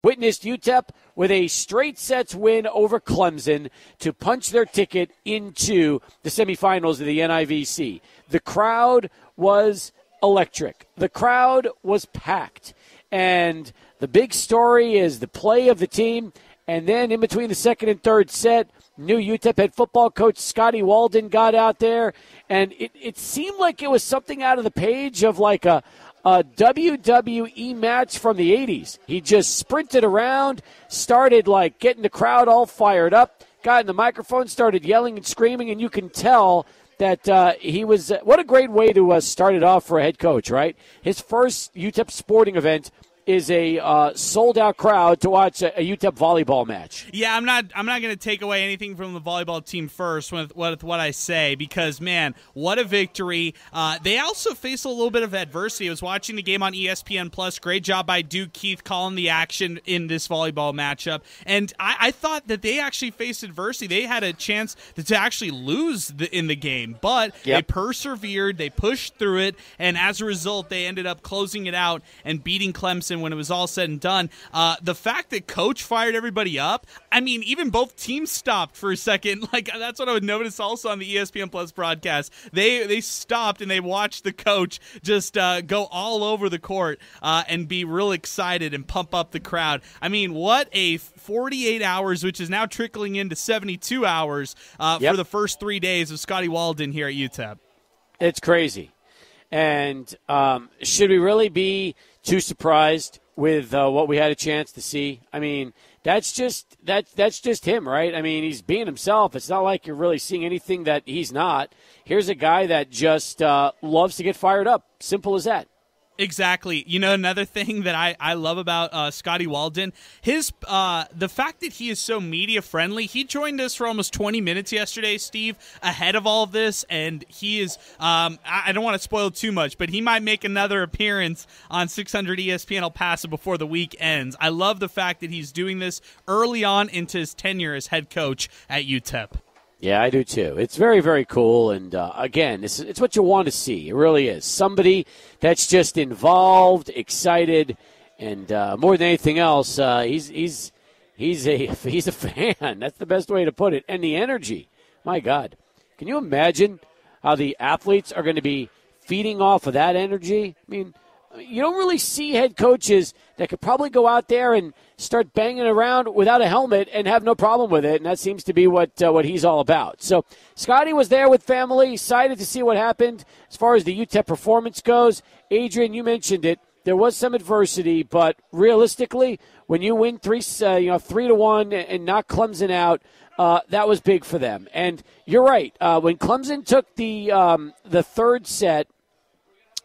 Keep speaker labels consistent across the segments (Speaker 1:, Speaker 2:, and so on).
Speaker 1: witnessed UTEP with a straight sets win over Clemson to punch their ticket into the semifinals of the NIVC. The crowd was electric. The crowd was packed. And the big story is the play of the team. And then in between the second and third set, new UTEP head football coach Scotty Walden got out there. And it seemed like it was something out of the page of like a WWE match from the 80s. He just sprinted around, started like getting the crowd all fired up, got in the microphone, started yelling and screaming, and you can tell that he was what a great way to start it off for a head coach, right? His first UTEP sporting event is a sold-out crowd to watch a UTEP volleyball match.
Speaker 2: Yeah, I'm not going to take away anything from the volleyball team first with what I say because, man, what a victory. They also faced a little bit of adversity. I was watching the game on ESPN+. Great job by Duke Keith calling the action in this volleyball matchup. And I thought that they actually faced adversity. They had a chance to actually lose in the game, but They persevered, they pushed through it, and as a result, they ended up closing it out and beating Clemson when it was all said and done. The fact that Coach fired everybody up, I mean, even both teams stopped for a second. Like, that's what I would notice also on the ESPN Plus broadcast. They stopped and they watched the coach just go all over the court and be real excited and pump up the crowd. I mean, what a 48 hours, which is now trickling into 72 hours for the first 3 days of Scotty Walden here at UTEP.
Speaker 1: It's crazy. And should we really be too surprised with what we had a chance to see? I mean, that's just him, right? I mean, he's being himself. It's not like you're really seeing anything that he's not. Here's a guy that just loves to get fired up. Simple as that.
Speaker 2: Exactly. You know, another thing that I love about Scotty Walden, the fact that he is so media friendly. He joined us for almost 20 minutes yesterday, Steve, ahead of all of this, and he is. I don't want to spoil too much, but he might make another appearance on 600 ESPN El Paso before the week ends. I love the fact that he's doing this early on into his tenure as head coach at UTEP.
Speaker 1: Yeah, I do too. It's very, very cool. And, again, it's what you want to see. It really is. Somebody that's just involved, excited, and more than anything else, he's a fan. That's the best way to put it. And the energy. My God. Can you imagine how the athletes are going to be feeding off of that energy? I mean, you don't really see head coaches that could probably go out there and start banging around without a helmet and have no problem with it, and that seems to be what he's all about. So Scotty was there with family, excited to see what happened as far as the UTEP performance goes. Adrian, you mentioned it. There was some adversity, but realistically, when you win 3-1 and knock Clemson out, that was big for them. And you're right. When Clemson took the third set,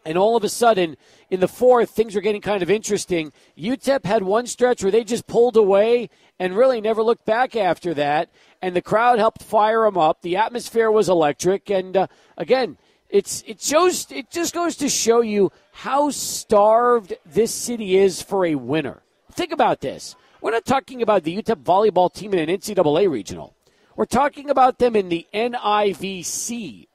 Speaker 1: and all of a sudden, in the fourth, things were getting kind of interesting. UTEP had one stretch where they just pulled away and really never looked back after that. And the crowd helped fire them up. The atmosphere was electric. And, again, it just goes to show you how starved this city is for a winner. Think about this. We're not talking about the UTEP volleyball team in an NCAA regional. We're talking about them in the NIVC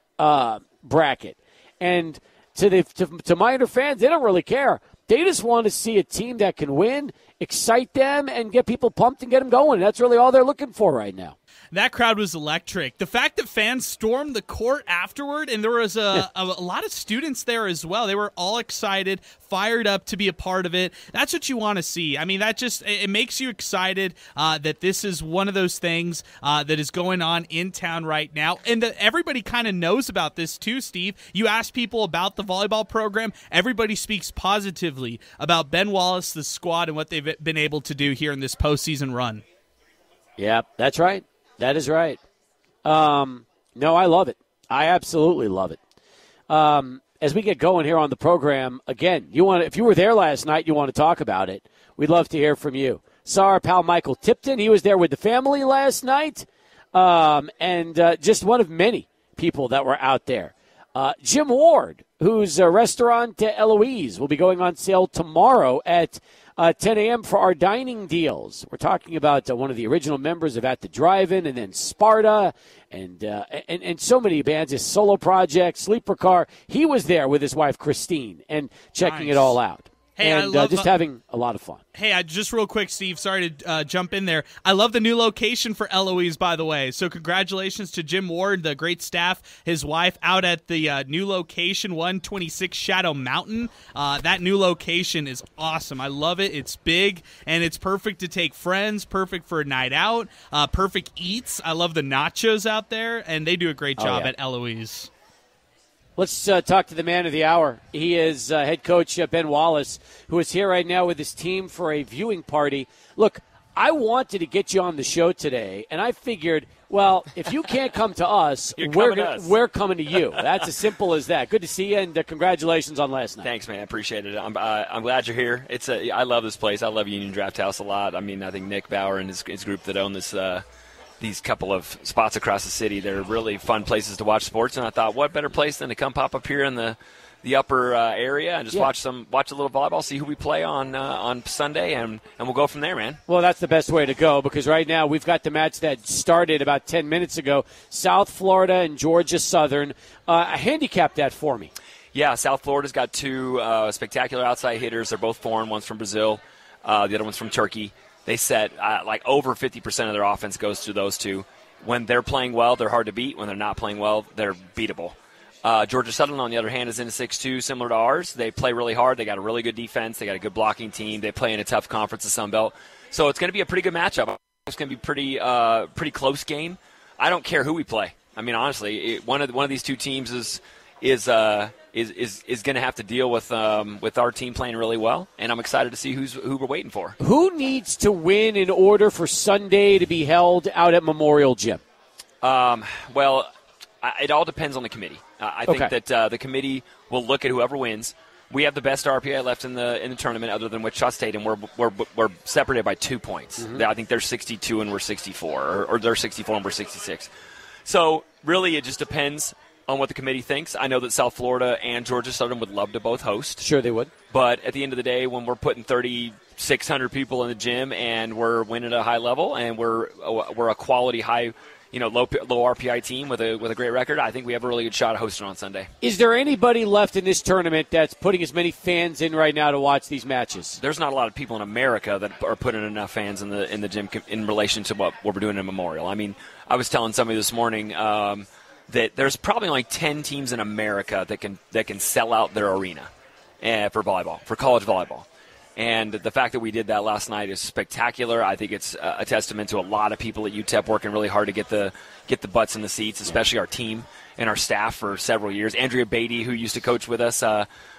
Speaker 1: bracket. And to minor fans, they don't really care. They just want to see a team that can win, excite them, and get people pumped and get them going. That's really all they're looking for right now.
Speaker 2: That crowd was electric. The fact that fans stormed the court afterward, and there was a lot of students there as well. They were all excited, fired up to be a part of it. That's what you want to see. I mean, it makes you excited that this is one of those things that is going on in town right now, and that everybody kind of knows about this too, Steve. You ask people about the volleyball program, everybody speaks positively about Ben Wallace, the squad, and what they've been able to do here in this postseason run.
Speaker 1: Yeah, that's right. That is right. No, I love it. I absolutely love it. As we get going here on the program, again, if you were there last night, you want to talk about it, we'd love to hear from you. Saw our pal Michael Tipton. He was there with the family last night, and just one of many people that were out there. Jim Ward, whose restaurant Eloise will be going on sale tomorrow at 10 a.m. for our dining deals. We're talking about one of the original members of At the Drive-In, and then Sparta, and so many bands, his solo project, Sleeper Car. He was there with his wife, Christine, and checking it all out.
Speaker 2: Hey,
Speaker 1: and just having a lot of fun.
Speaker 2: Hey, just real quick, Steve, sorry to jump in there. I love the new location for Eloise, by the way. So congratulations to Jim Ward, the great staff, his wife, out at the new location, 126 Shadow Mountain. That new location is awesome. I love it. It's big, and it's perfect to take friends, perfect for a night out, perfect eats. I love the nachos out there, and they do a great job at Eloise.
Speaker 1: Let's talk to the man of the hour. He is head coach Ben Wallace, who is here right now with his team for a viewing party. Look, I wanted to get you on the show today, and I figured, well, if you can't come to us, we're coming to you. That's as simple as that. Good to see you, and congratulations on last night.
Speaker 3: Thanks, man. I appreciate it. I'm glad you're here. I love this place. I love Union Drafthouse a lot. I mean, I think Nick Bauer and his group that own this these couple of spots across the city, they're really fun places to watch sports, and I thought, what better place than to come pop up here in the upper area and just watch a little volleyball, see who we play on Sunday, and we'll go from there, man.
Speaker 1: Well, that's the best way to go, because right now we've got the match that started about 10 minutes ago, South Florida and Georgia Southern. Handicap that for me.
Speaker 3: Yeah, South Florida's got two spectacular outside hitters. They're both foreign. One's from Brazil. The other one's from Turkey. They set like over 50% of their offense goes to those two. When they're playing well, they're hard to beat. When they're not playing well, they're beatable. Georgia Southern, on the other hand, is in a 6-2, similar to ours. They play really hard. They got a really good defense. They got a good blocking team. They play in a tough conference, the Sun Belt. So it's going to be a pretty good matchup. It's going to be pretty close game. I don't care who we play. I mean, honestly, one of these two teams is going to have to deal with our team playing really well, and I'm excited to see who we're waiting for.
Speaker 1: Who needs to win in order for Sunday to be held out at Memorial Gym?
Speaker 3: Well, it all depends on the committee. I think that the committee will look at whoever wins. We have the best RPI left in the tournament, other than Wichita State, and we're separated by 2 points. Mm-hmm. I think they're 62 and we're 64, or they're 64 and we're 66. So really, it just depends on what the committee thinks. I know that South Florida and Georgia Southern would love to both host.
Speaker 1: Sure, they would.
Speaker 3: But at the end of the day, when we're putting 3,600 people in the gym and we're winning at a high level and we're a quality high, low RPI team with a great record, I think we have a really good shot at hosting on Sunday.
Speaker 1: Is there anybody left in this tournament that's putting as many fans in right now to watch these matches?
Speaker 3: There's not a lot of people in America that are putting enough fans in the gym in relation to what we're doing in Memorial. I mean, I was telling somebody this morning that there's probably only 10 teams in America that can sell out their arena for volleyball, for college volleyball. And the fact that we did that last night is spectacular. I think it's a testament to a lot of people at UTEP working really hard to get the butts in the seats, especially our team and our staff for several years. Andrea Beatty, who used to coach with us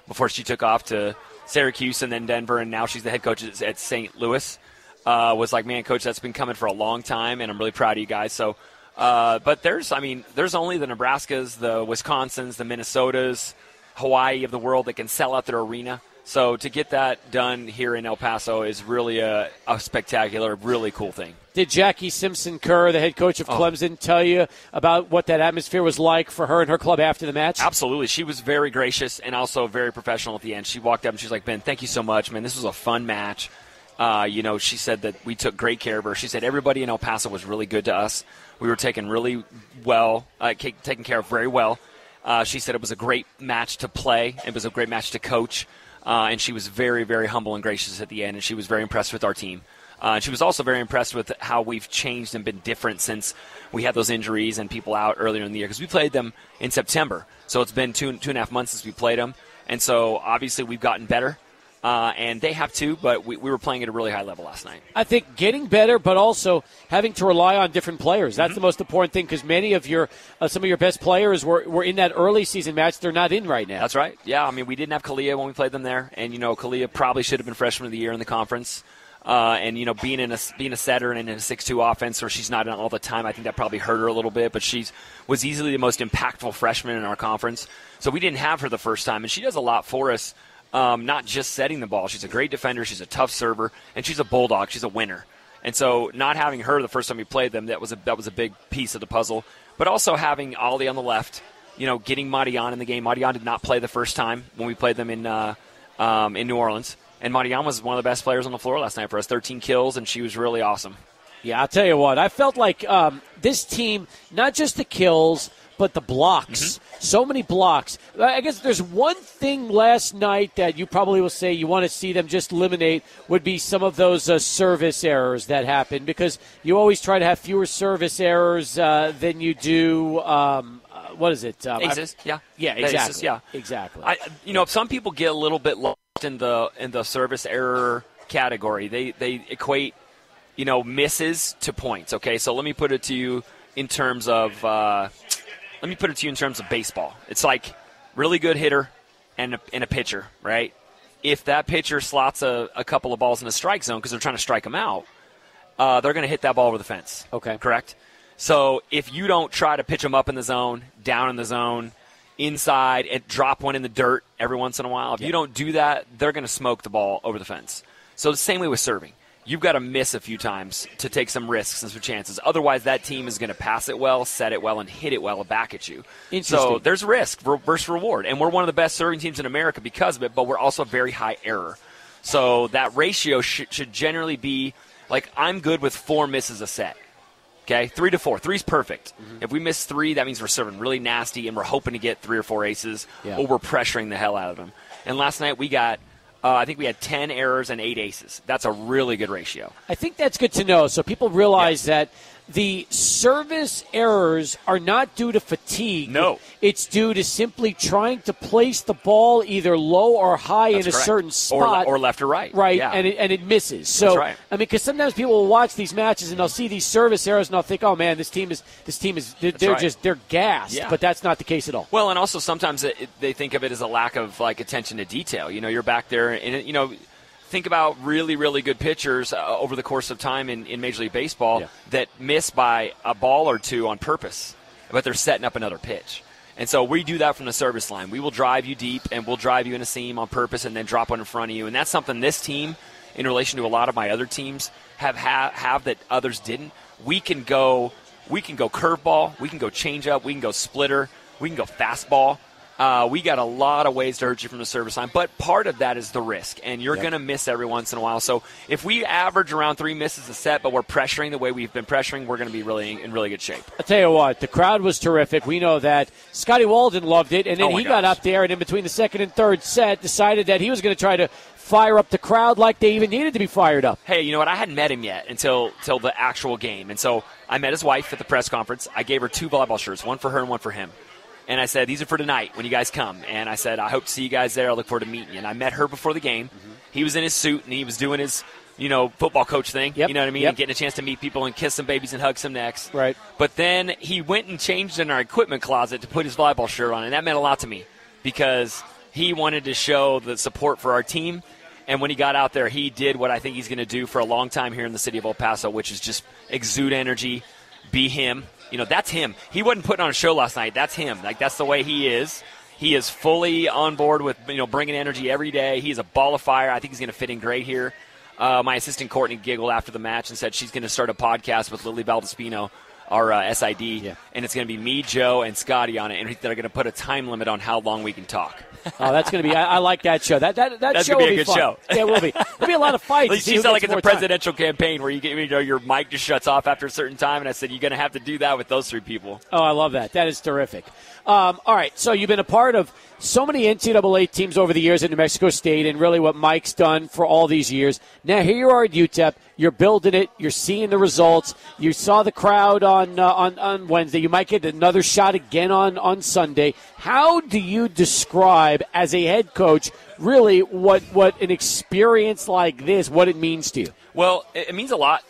Speaker 3: before she took off to Syracuse and then Denver, and now she's the head coach at St. Louis, was like, man, Coach, that's been coming for a long time, and I'm really proud of you guys. So, but there's only the Nebraskas, the Wisconsins, the Minnesotas, Hawaii of the world that can sell out their arena. So to get that done here in El Paso is really a spectacular, really cool thing.
Speaker 1: Did Jackie Simpson-Kerr, the head coach of Clemson, tell you about what that atmosphere was like for her and her club after the match?
Speaker 3: Absolutely. She was very gracious and also very professional at the end. She walked up and she's like, Ben, thank you so much, man. This was a fun match. She said that we took great care of her. She said everybody in El Paso was really good to us. We were taken really well, taken care of very well. She said it was a great match to play. It was a great match to coach. And she was very, very humble and gracious at the end, and she was very impressed with our team. And she was also very impressed with how we've changed and been different since we had those injuries and people out earlier in the year, because we played them in September. So it's been two and a half months since we played them. And so obviously we've gotten better. And they have too, but we were playing at a really high level last night.
Speaker 1: I think getting better, but also having to rely on different players. That's the most important thing, because many of some of your best players were in that early season match. They're not in right now.
Speaker 3: That's right. Yeah, I mean, we didn't have Kalia when we played them there, and Kalia probably should have been freshman of the year in the conference. And being a setter and in a 6-2 offense where she's not in all the time, I think that probably hurt her a little bit. But she was easily the most impactful freshman in our conference, so we didn't have her the first time, and she does a lot for us. Not just setting the ball. She's a great defender. She's a tough server, and she's a bulldog. She's a winner. And so not having her the first time we played them, that was a big piece of the puzzle. But also having Ollie on the left, getting Marianne in the game. Marianne did not play the first time when we played them in New Orleans. And Marianne was one of the best players on the floor last night for us, 13 kills, and she was really awesome.
Speaker 1: Yeah, I'll tell you what. I felt like this team, not just the kills, but the blocks. So many blocks. I guess there's one thing last night that you probably will say you want to see them just eliminate would be some of those service errors that happen, because you always try to have fewer service errors than you do what is it?
Speaker 3: Aces, yeah.
Speaker 1: Yeah, exactly.
Speaker 3: Aces, yeah.
Speaker 1: Exactly.
Speaker 3: Some people get a little bit lost in the service error category. They equate, misses to points. Okay, so let me put it to you in terms of baseball. It's like really good hitter and a pitcher, right? If that pitcher slots a couple of balls in the strike zone because they're trying to strike them out, they're going to hit that ball over the fence.
Speaker 1: Okay,
Speaker 3: correct. So if you don't try to pitch them up in the zone, down in the zone, inside, and drop one in the dirt every once in a while, if you don't do that, they're going to smoke the ball over the fence. So the same way with serving. You've got to miss a few times to take some risks and some chances. Otherwise, that team is going to pass it well, set it well, and hit it well back at you. So there's risk versus reward. And we're one of the best serving teams in America because of it, but we're also very high error. So that ratio should generally be, like, I'm good with 4 misses a set. Okay, 3 to 4. 3's perfect. If we miss 3, that means we're serving really nasty and we're hoping to get 3 or 4 aces, or we're pressuring the hell out of them. And last night we got, I think we had 10 errors and 8 aces. That's a really good ratio.
Speaker 1: I think that's good to know, so people realize that the service errors are not due to fatigue.
Speaker 3: No.
Speaker 1: It's due to simply trying to place the ball either low or high
Speaker 3: That's
Speaker 1: in a
Speaker 3: correct.
Speaker 1: certain spot.
Speaker 3: Or left or right.
Speaker 1: Right,
Speaker 3: yeah.
Speaker 1: and it misses. So,
Speaker 3: That's right.
Speaker 1: I mean, because sometimes people will watch these matches and they'll see these service errors and they'll think, oh, man, this team is they're gassed.
Speaker 3: Yeah.
Speaker 1: But that's not the case at all.
Speaker 3: Well, and also sometimes they think of it as a lack of, like, attention to detail. You're back there and, think about really, really good pitchers over the course of time in Major League Baseball that miss by a ball or 2 on purpose, but they're setting up another pitch. And so we do that from the service line. We will drive you deep, and we'll drive you in a seam on purpose and then drop one in front of you. And that's something this team, in relation to a lot of my other teams, have that others didn't. We can go curveball, we can go changeup, we can go splitter, we can go fastball. We got a lot of ways to hurt you from the service line, but part of that is the risk, and you're going to miss every once in a while. So if we average around 3 misses a set, but we're pressuring the way we've been pressuring, we're going to be in really good shape.
Speaker 1: I'll tell you what, the crowd was terrific. We know that. Scotty Walden loved it, and then he got up there, and in between the second and third set, decided that he was going to try to fire up the crowd like they even needed to be fired up.
Speaker 3: Hey, you know what? I hadn't met him yet until the actual game, and so I met his wife at the press conference. I gave her 2 volleyball shirts, one for her and one for him. And I said, these are for tonight when you guys come. And I said, I hope to see you guys there. I look forward to meeting you. And I met her before the game. He was in his suit, and he was doing his, football coach thing.
Speaker 1: Yep.
Speaker 3: You know what I mean?
Speaker 1: Yep.
Speaker 3: And getting a chance to meet people and kiss some babies and hug some necks.
Speaker 1: Right.
Speaker 3: But then he went and changed in our equipment closet to put his volleyball shirt on. And that meant a lot to me because he wanted to show the support for our team. And when he got out there, he did what I think he's going to do for a long time here in the city of El Paso, which is just exude energy, be him. That's him. He wasn't putting on a show last night. That's him. Like, that's the way he is. He is fully on board with, bringing energy every day. He's a ball of fire. I think he's going to fit in great here. My assistant Courtney giggled after the match and said she's going to start a podcast with Lily Valdespino, our SID, and it's going to be me, Joe, and Scotty on it, and they're going to put a time limit on how long we can talk.
Speaker 1: Oh, that's going to be. I like that show. That's
Speaker 3: show
Speaker 1: will
Speaker 3: be a
Speaker 1: be
Speaker 3: good
Speaker 1: fun.
Speaker 3: show.
Speaker 1: Yeah, it will be. There'll be a lot of fights.
Speaker 3: She sounds like it's a presidential campaign where you get, your mic just shuts off after a certain time, and I said you're going to have to do that with those 3 people.
Speaker 1: Oh, I love that. That is terrific. All right, so you've been a part of so many NCAA teams over the years in New Mexico State, and really what Mike's done for all these years. Now here you are at UTEP. You're building it. You're seeing the results. You saw the crowd on Wednesday. You might get another shot again on Sunday. How do you describe, as a head coach, really what an experience like this, what it means to you?
Speaker 3: Well, it means a lot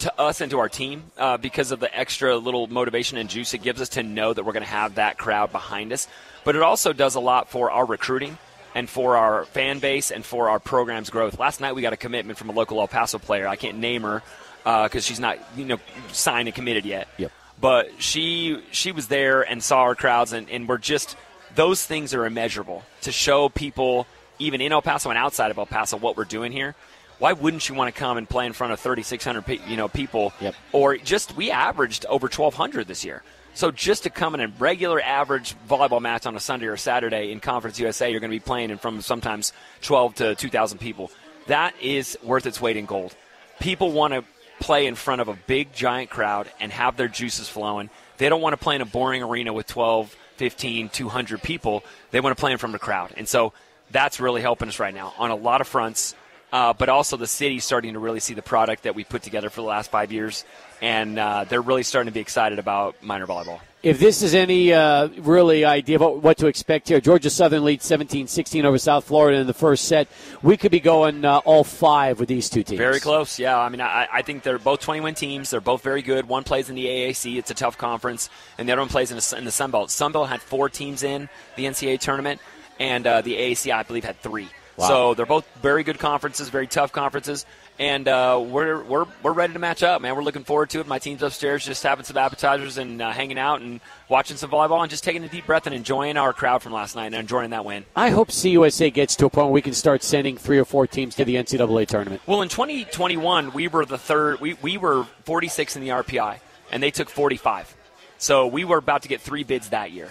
Speaker 3: to us and to our team because of the extra little motivation and juice it gives us to know that we're going to have that crowd behind us. But it also does a lot for our recruiting and for our fan base and for our program's growth. Last night we got a commitment from a local El Paso player. I can't name her because she's not signed and committed yet.
Speaker 1: Yep.
Speaker 3: But she was there and saw our crowds, and we're just – those things are immeasurable. To show people, even in El Paso and outside of El Paso, what we're doing here. Why wouldn't you want to come and play in front of 3,600 people?
Speaker 1: Yep.
Speaker 3: Or just we averaged over 1,200 this year. So just to come in a regular average volleyball match on a Sunday or Saturday in Conference USA, you're going to be playing in front of sometimes 12 to 2,000 people. That is worth its weight in gold. People want to play in front of a big, giant crowd and have their juices flowing. They don't want to play in a boring arena with 12, 15, 200 people. They want to play in front of a crowd. And so that's really helping us right now on a lot of fronts, but also the city's starting to really see the product that we put together for the last 5 years, and they're really starting to be excited about minor volleyball.
Speaker 1: If this is any really idea about what to expect here, Georgia Southern leads 17-16 over South Florida in the first set. We could be going all 5 with these two teams.
Speaker 3: Very close, yeah. I mean, I think they're both 20-win teams. They're both very good. One plays in the AAC. It's a tough conference. And the other one plays in the Sun Belt. Sun Belt had 4 teams in the NCAA tournament, and the AAC, I believe, had 3.
Speaker 1: Wow.
Speaker 3: So they're both very good conferences, very tough conferences, and we're ready to match up, man. We're looking forward to it. My team's upstairs just having some appetizers and hanging out and watching some volleyball and just taking a deep breath and enjoying our crowd from last night and enjoying that win.
Speaker 1: I hope CUSA gets to a point where we can start sending 3 or 4 teams to the NCAA tournament.
Speaker 3: Well, in 2021, we were the third. We were 46 in the RPI, and they took 45. So we were about to get 3 bids that year.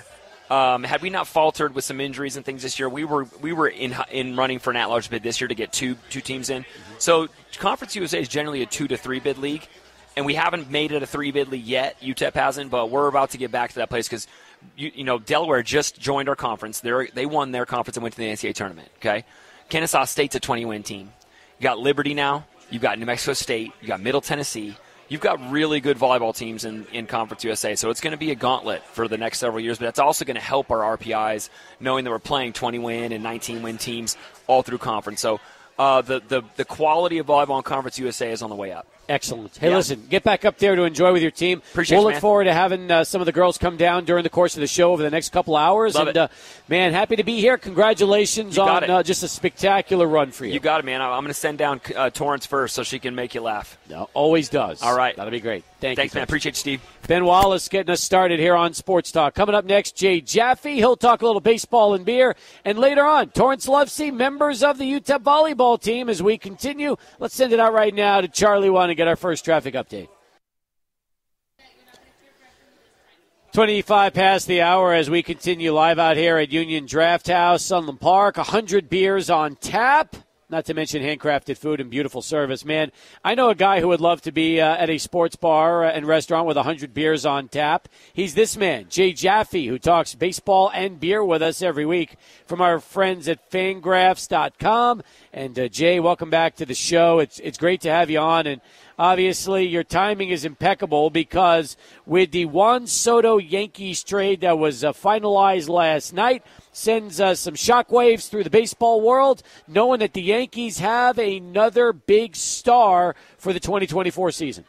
Speaker 3: Had we not faltered with some injuries and things this year, we were in running for an at-large bid this year to get two teams in. So Conference USA is generally a 2 to 3 bid league, and we haven't made it a 3 bid league yet. UTEP hasn't, but we're about to get back to that place because you know Delaware just joined our conference. They won their conference and went to the NCAA tournament. Okay, Kennesaw State's a 20-win team. You got Liberty now. You've got New Mexico State. You got Middle Tennessee. You've got really good volleyball teams in Conference USA, so it's going to be a gauntlet for the next several years, but it's also going to help our RPIs knowing that we're playing 20-win and 19-win teams all through conference. So the quality of volleyball in Conference USA is on the way up.
Speaker 1: Excellent. Hey, listen, get back up there to enjoy with your team.
Speaker 3: Appreciate
Speaker 1: we'll
Speaker 3: it,
Speaker 1: look forward to having some of the girls come down during the course of the show over the next couple hours.
Speaker 3: Love
Speaker 1: and,
Speaker 3: it.
Speaker 1: Man, happy to be here. Congratulations on just a spectacular run for you.
Speaker 3: You got it, man. I'm going to send down Torrance first so she can make you laugh.
Speaker 1: No, always does.
Speaker 3: All right.
Speaker 1: That'll be great.
Speaker 3: Thanks, man. Appreciate you, Steve.
Speaker 1: Ben Wallace getting us started here on Sports Talk. Coming up next, Jay Jaffe. He'll talk a little baseball and beer. And later on, Torrance Lovesey, members of the UTEP volleyball team. As we continue, let's send it out right now to Charlie 1 and get our first traffic update. 25 past the hour as we continue live out here at Union Drafthouse, Sunland Park. 100 beers on tap. Not to mention handcrafted food and beautiful service. Man, I know a guy who would love to be at a sports bar and restaurant with 100 beers on tap. He's this man, Jay Jaffe, who talks baseball and beer with us every week from our friends at Fangraphs.com. And, Jay, welcome back to the show. It's great to have you on. And obviously, your timing is impeccable because with the Juan Soto Yankees trade that was finalized last night, sends some shockwaves through the baseball world, knowing that the Yankees have another big star for the 2024 season.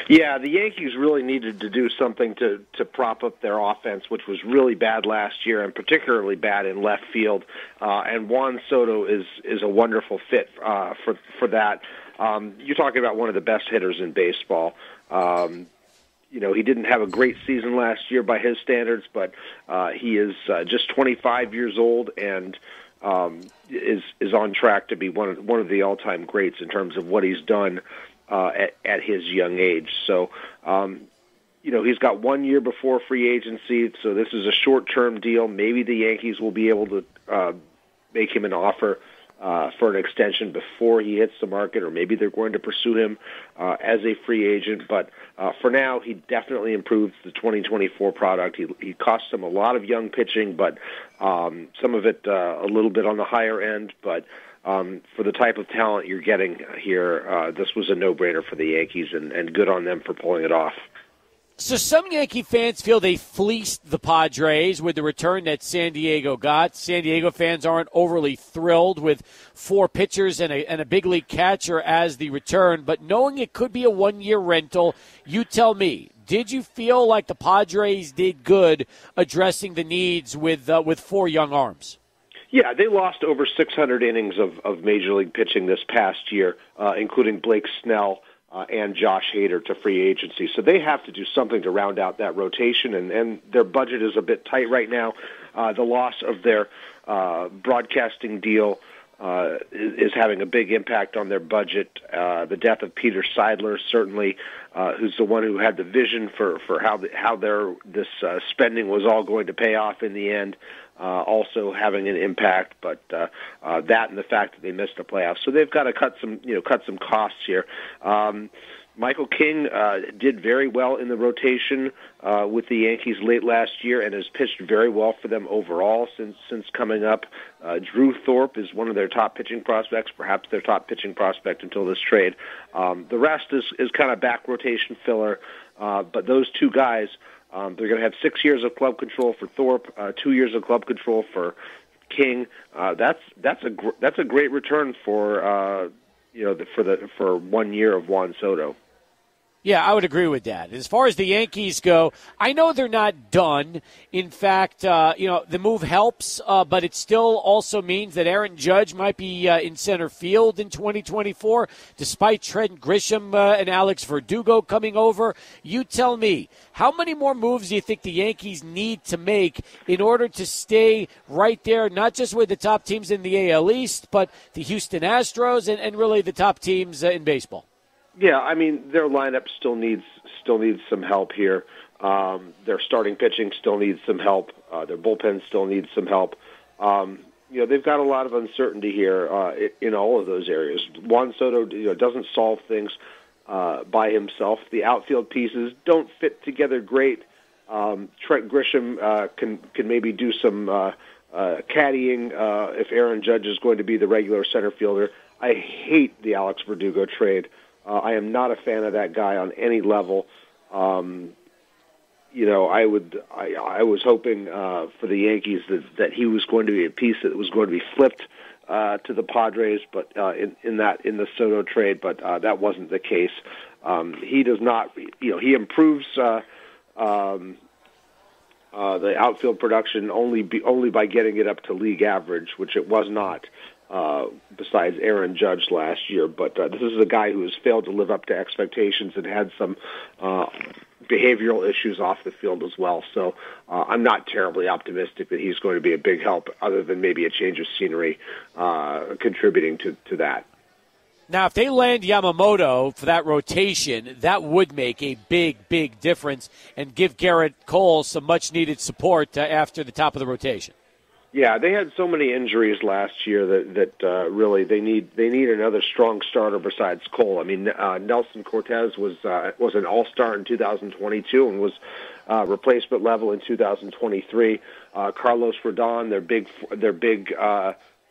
Speaker 4: Yeah, the Yankees really needed to do something to prop up their offense, which was really bad last year and particularly bad in left field. And Juan Soto is a wonderful fit for that. You're talking about one of the best hitters in baseball. You know, he didn't have a great season last year by his standards, but he is just 25 years old and is on track to be one of the all-time greats in terms of what he's done at his young age. So, you know, he's got 1 year before free agency, so this is a short-term deal. Maybe the Yankees will be able to make him an offer for an extension before he hits the market, or maybe they're going to pursue him as a free agent. But for now, he definitely improves the 2024 product. He costs them a lot of young pitching, but some of it a little bit on the higher end. But for the type of talent you're getting here, this was a no-brainer for the Yankees, and good on them for pulling it off.
Speaker 1: So some Yankee fans feel they fleeced the Padres with the return that San Diego got. San Diego fans aren't overly thrilled with 4 pitchers and a big league catcher as the return. But knowing it could be a 1-year rental, you tell me, did you feel like the Padres did good addressing the needs with 4 young arms?
Speaker 4: Yeah, they lost over 600 innings of Major League pitching this past year, including Blake Snell and Josh Hader to free agency. So they have to do something to round out that rotation, and their budget is a bit tight right now. The loss of their broadcasting deal is having a big impact on their budget. The death of Peter Seidler, certainly, who's the one who had the vision for how this spending was all going to pay off in the end. also having an impact, but that and the fact that they missed the playoffs, so they've got to cut some costs here. Michael King did very well in the rotation with the Yankees late last year and has pitched very well for them overall since coming up. Drew Thorpe is one of their top pitching prospects, perhaps their top pitching prospect until this trade. The rest is kind of back rotation filler, but those two guys, they're going to have 6 years of club control for Thorpe, 2 years of club control for King. That's a great return for for 1 year of Juan Soto.
Speaker 1: Yeah, I would agree with that. As far as the Yankees go, I know they're not done. In fact, the move helps, but it still also means that Aaron Judge might be in center field in 2024, despite Trent Grisham and Alex Verdugo coming over. You tell me, how many more moves do you think the Yankees need to make in order to stay right there, not just with the top teams in the AL East, but the Houston Astros and really the top teams in baseball?
Speaker 4: Yeah, I mean, their lineup still needs some help here. Their starting pitching still needs some help. Their bullpen still needs some help. They've got a lot of uncertainty here in all of those areas. Juan Soto, doesn't solve things by himself. The outfield pieces don't fit together great. Trent Grisham can maybe do some caddying if Aaron Judge is going to be the regular center fielder. I hate the Alex Verdugo trade. I am not a fan of that guy on any level. I was hoping for the Yankees that he was going to be a piece that was going to be flipped to the Padres, but in the Soto trade, but that wasn't the case. He does not. He improves the outfield production only by getting it up to league average, which it was not. Besides Aaron Judge last year, but this is a guy who has failed to live up to expectations and had some behavioral issues off the field as well. So I'm not terribly optimistic that he's going to be a big help, other than maybe a change of scenery contributing to that.
Speaker 1: Now, if they land Yamamoto for that rotation, that would make a big, big difference and give Garrett Cole some much-needed support after the top of the rotation.
Speaker 4: Yeah, they had so many injuries last year that really they need another strong starter besides Cole. I mean, Nelson Cortez was an all-star in 2022 and was replacement level in 2023. Carlos Rodon, their big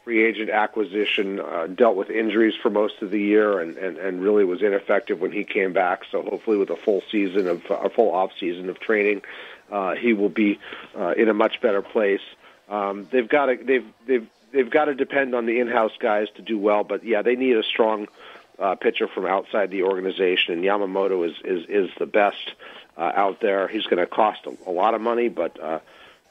Speaker 4: free agent acquisition, dealt with injuries for most of the year and really was ineffective when he came back. So hopefully, with a full off season of training, he will be in a much better place. They've got to depend on the in-house guys to do well, but yeah, they need a strong pitcher from outside the organization, and Yamamoto is the best out there. He's going to cost a lot of money, but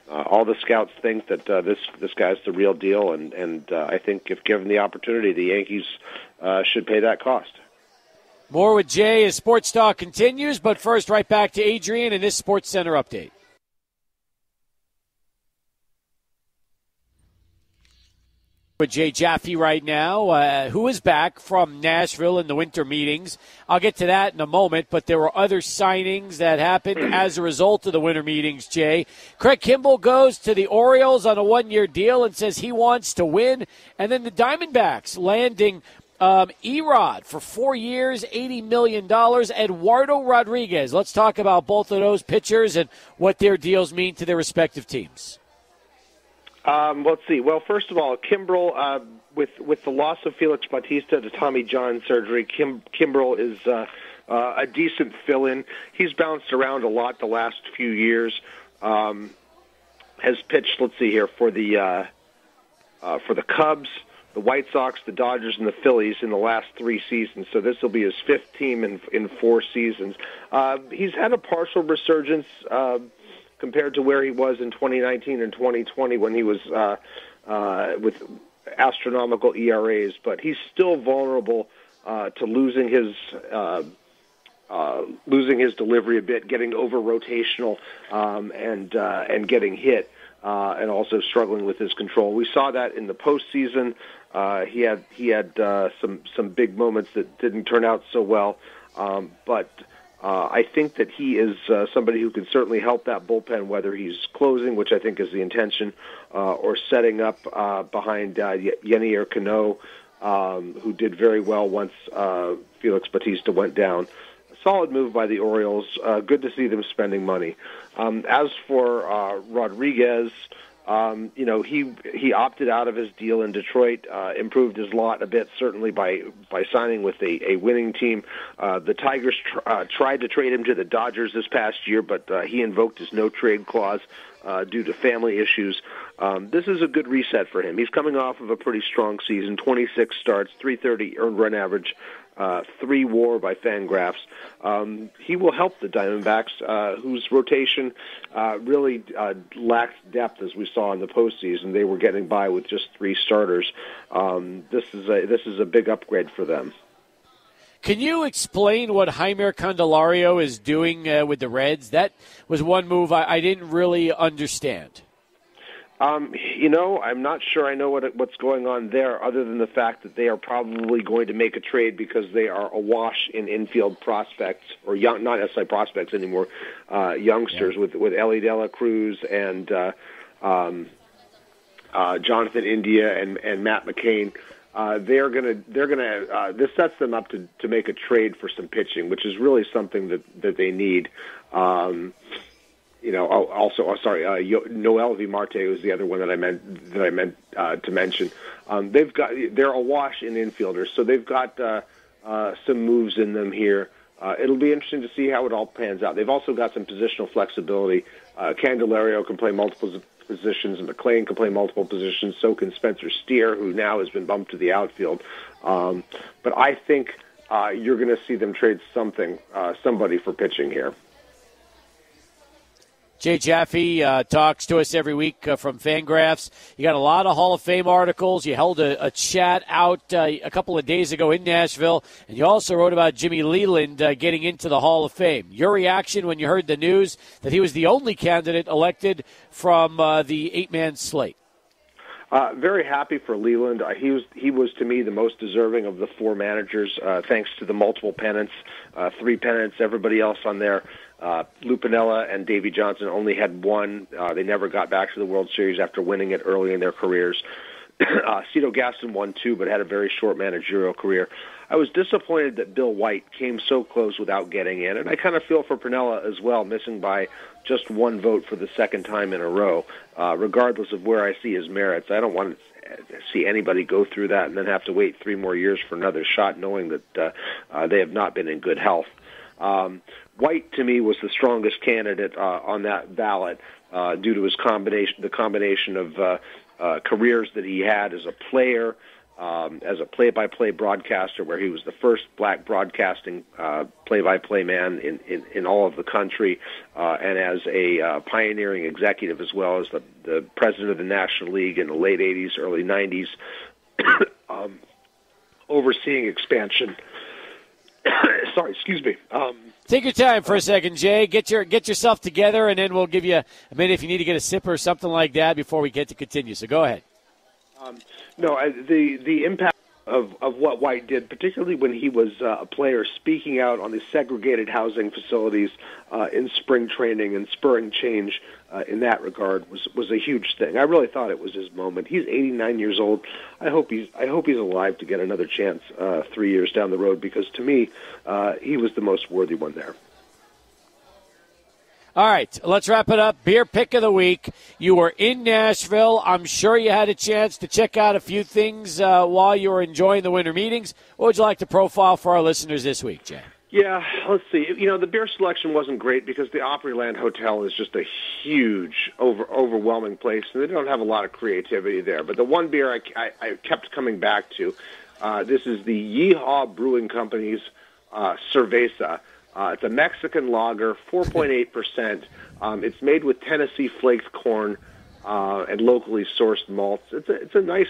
Speaker 4: all the scouts think that this guy's the real deal, and I think if given the opportunity, the Yankees should pay that cost.
Speaker 1: More with Jay as Sports Talk continues, but first, right back to Adrian and this Sports Center update. With Jay Jaffe right now, who is back from Nashville in the winter meetings. I'll get to that in a moment, but there were other signings that happened as a result of the winter meetings, Jay. Craig Kimbrell goes to the Orioles on a one-year deal and says he wants to win. And then the Diamondbacks landing Erod for 4 years, $80 million. Eduardo Rodriguez. Let's talk about both of those pitchers and what their deals mean to their respective teams.
Speaker 4: Let's see. Well, first of all, Kimbrell, with the loss of Felix Bautista to Tommy John surgery, Kimbrell is a decent fill-in. He's bounced around a lot the last few years. Has pitched, let's see here, for the Cubs, the White Sox, the Dodgers, and the Phillies in the last 3 seasons. So this will be his 5th team in 4 seasons. He's had a partial resurgence compared to where he was in 2019 and 2020 when he was with astronomical ERAs, but he's still vulnerable to losing his delivery a bit, getting over rotational, and getting hit, and also struggling with his control. We saw that in the postseason. He had some big moments that didn't turn out so well, but I think that he is somebody who can certainly help that bullpen, whether he's closing, which I think is the intention, or setting up behind Yenier Cano, who did very well once Felix Bautista went down. A solid move by the Orioles. Good to see them spending money. As for Rodriguez, he opted out of his deal in Detroit, improved his lot a bit, certainly by signing with a winning team. The Tigers tried to trade him to the Dodgers this past year, but he invoked his no-trade clause due to family issues. This is a good reset for him. He's coming off of a pretty strong season, 26 starts, 330 earned run average, 3 WAR by Fangraphs. He will help the Diamondbacks, whose rotation really lacked depth, as we saw in the postseason. They were getting by with just 3 starters. This is a big upgrade for them.
Speaker 1: Can you explain what Jeimer Candelario is doing with the Reds? That was one move I didn't really understand.
Speaker 4: I'm not sure I know what's going on there, other than the fact that they are probably going to make a trade because they are awash in infield prospects, or young, not necessarily prospects anymore, youngsters with Ellie De La Cruz and Jonathan India and Matt McCain. This sets them up to make a trade for some pitching, which is really something that they need. Noel V. Marte was the other one that I meant to mention. They're awash in infielders, so they've got some moves in them here. It'll be interesting to see how it all pans out. They've also got some positional flexibility. Candelario can play multiple positions, and McClain can play multiple positions. So can Spencer Steer, who now has been bumped to the outfield. But I think you're going to see them trade somebody for pitching here.
Speaker 1: Jay Jaffe talks to us every week from Fangraphs. You got a lot of Hall of Fame articles. You held a chat out a couple of days ago in Nashville, and you also wrote about Jimmy Leland getting into the Hall of Fame. Your reaction when you heard the news that he was the only candidate elected from the 8-man slate?
Speaker 4: Very happy for Leland. He was to me the most deserving of the 4 managers, thanks to the multiple pennants, 3 pennants. Everybody else on there, Lou Piniella and Davey Johnson, only had 1. They never got back to the World Series after winning it early in their careers. Cito Gaston won 2, but had a very short managerial career. I was disappointed that Bill White came so close without getting in, and I kind of feel for Piniella as well, missing by just 1 vote for the second time in a row. Regardless of where I see his merits, I don't want to see anybody go through that and then have to wait 3 more years for another shot, knowing that they have not been in good health. White, to me, was the strongest candidate on that ballot due to the combination of careers that he had as a player, as a play-by-play broadcaster, where he was the first black broadcasting play-by-play man in all of the country, and as a pioneering executive as well, as the president of the National League in the late 80s, early 90s, overseeing expansion. Sorry, excuse me.
Speaker 1: Take your time for a second, Jay. Get yourself together, and then we'll give you a minute if you need to get a sip or something like that before we get to continue. So go ahead.
Speaker 4: The impact of what White did, particularly when he was a player, speaking out on the segregated housing facilities in spring training and spurring change in that regard, was a huge thing. I really thought it was his moment. He's 89 years old. I hope he's alive to get another chance 3 years down the road, because to me, he was the most worthy one there.
Speaker 1: All right, let's wrap it up. Beer pick of the week. You were in Nashville. I'm sure you had a chance to check out a few things while you were enjoying the winter meetings. What would you like to profile for our listeners this week, Jay?
Speaker 4: Yeah, let's see. The beer selection wasn't great because the Opryland Hotel is just a huge, overwhelming place, and they don't have a lot of creativity there. But the one beer I kept coming back to, this is the Yeehaw Brewing Company's Cerveza. It's a Mexican lager, 4.8%. It's made with Tennessee flaked corn and locally sourced malts. It's a nice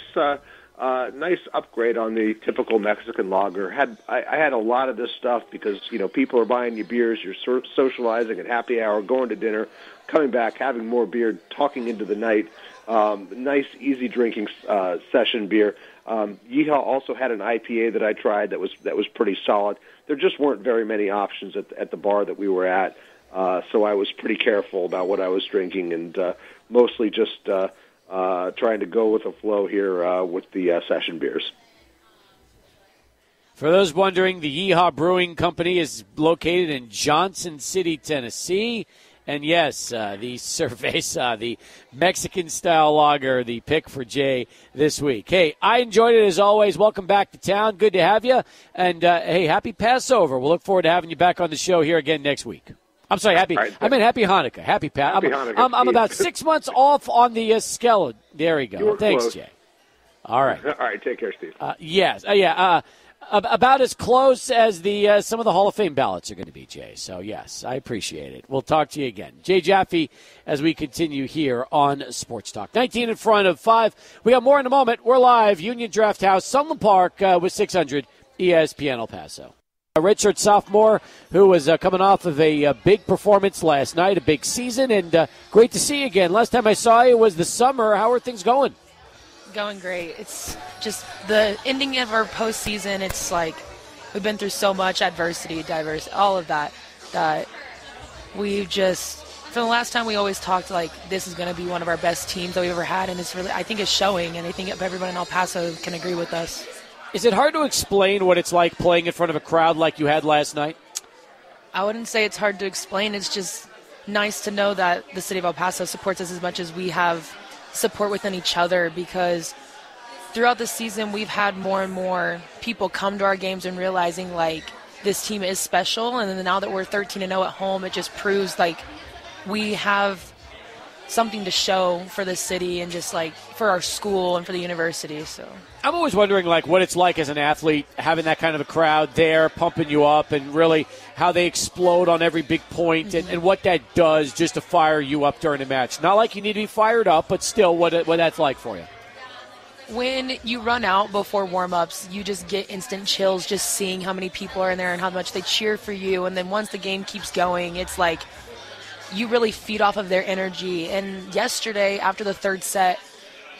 Speaker 4: upgrade on the typical Mexican lager. I had a lot of this stuff because people are buying you beers, you're socializing at happy hour, going to dinner, coming back, having more beer, talking into the night. Nice, easy drinking session beer. Yeehaw also had an IPA that I tried that was pretty solid. There just weren't very many options at the bar that we were at, so I was pretty careful about what I was drinking, and mostly just trying to go with the flow here with the session beers.
Speaker 1: For those wondering, the Yeehaw Brewing Company is located in Johnson City, Tennessee. And yes, the Cerveza, the Mexican-style lager, the pick for Jay this week. Hey, I enjoyed it as always. Welcome back to town. Good to have you. And, hey, happy Passover. We'll look forward to having you back on the show here again next week. I'm sorry, happy Hanukkah. Happy Hanukkah. I'm about 6 months off on the skeleton. There we go. Thanks, close. Jay. All right.
Speaker 4: All right, take care, Steve.
Speaker 1: Yes. About as close as the some of the Hall of Fame ballots are going to be, Jay. So, yes, I appreciate it. We'll talk to you again. Jay Jaffe, as we continue here on Sports Talk. 19 in front of 5. We got more in a moment. We're live, Union Drafthouse, Sunland Park with 600 ESPN El Paso. A redshirt sophomore who was coming off of a big performance last night, a big season, and great to see you again. Last time I saw you was the summer. How are things going?
Speaker 5: Going great. It's just the ending of our postseason. It's like we've been through so much adversity, diversity, all of that we just, from the last time we always talked like this is going to be one of our best teams that we've ever had, and it's really, I think it's showing, and I think everyone in El Paso can agree with us.
Speaker 1: Is it hard to explain what it's like playing in front of a crowd like you had last night?
Speaker 5: I wouldn't say it's hard to explain. It's just nice to know that the city of El Paso supports us as much as we have support within each other, because throughout the season we've had more and more people come to our games and realizing like this team is special, and then now that we're 13-0 at home, it just proves like we have something to show for the city and just like for our school and for the university. So
Speaker 1: I'm always wondering like what it's like as an athlete having that kind of a crowd there pumping you up, and really how they explode on every big point, and what that does just to fire you up during a match. Not like you need to be fired up, but still what that's like for you.
Speaker 5: When you run out before warm-ups, you just get instant chills just seeing how many people are in there and how much they cheer for you. And then once the game keeps going, it's like you really feed off of their energy. And yesterday, after the third set,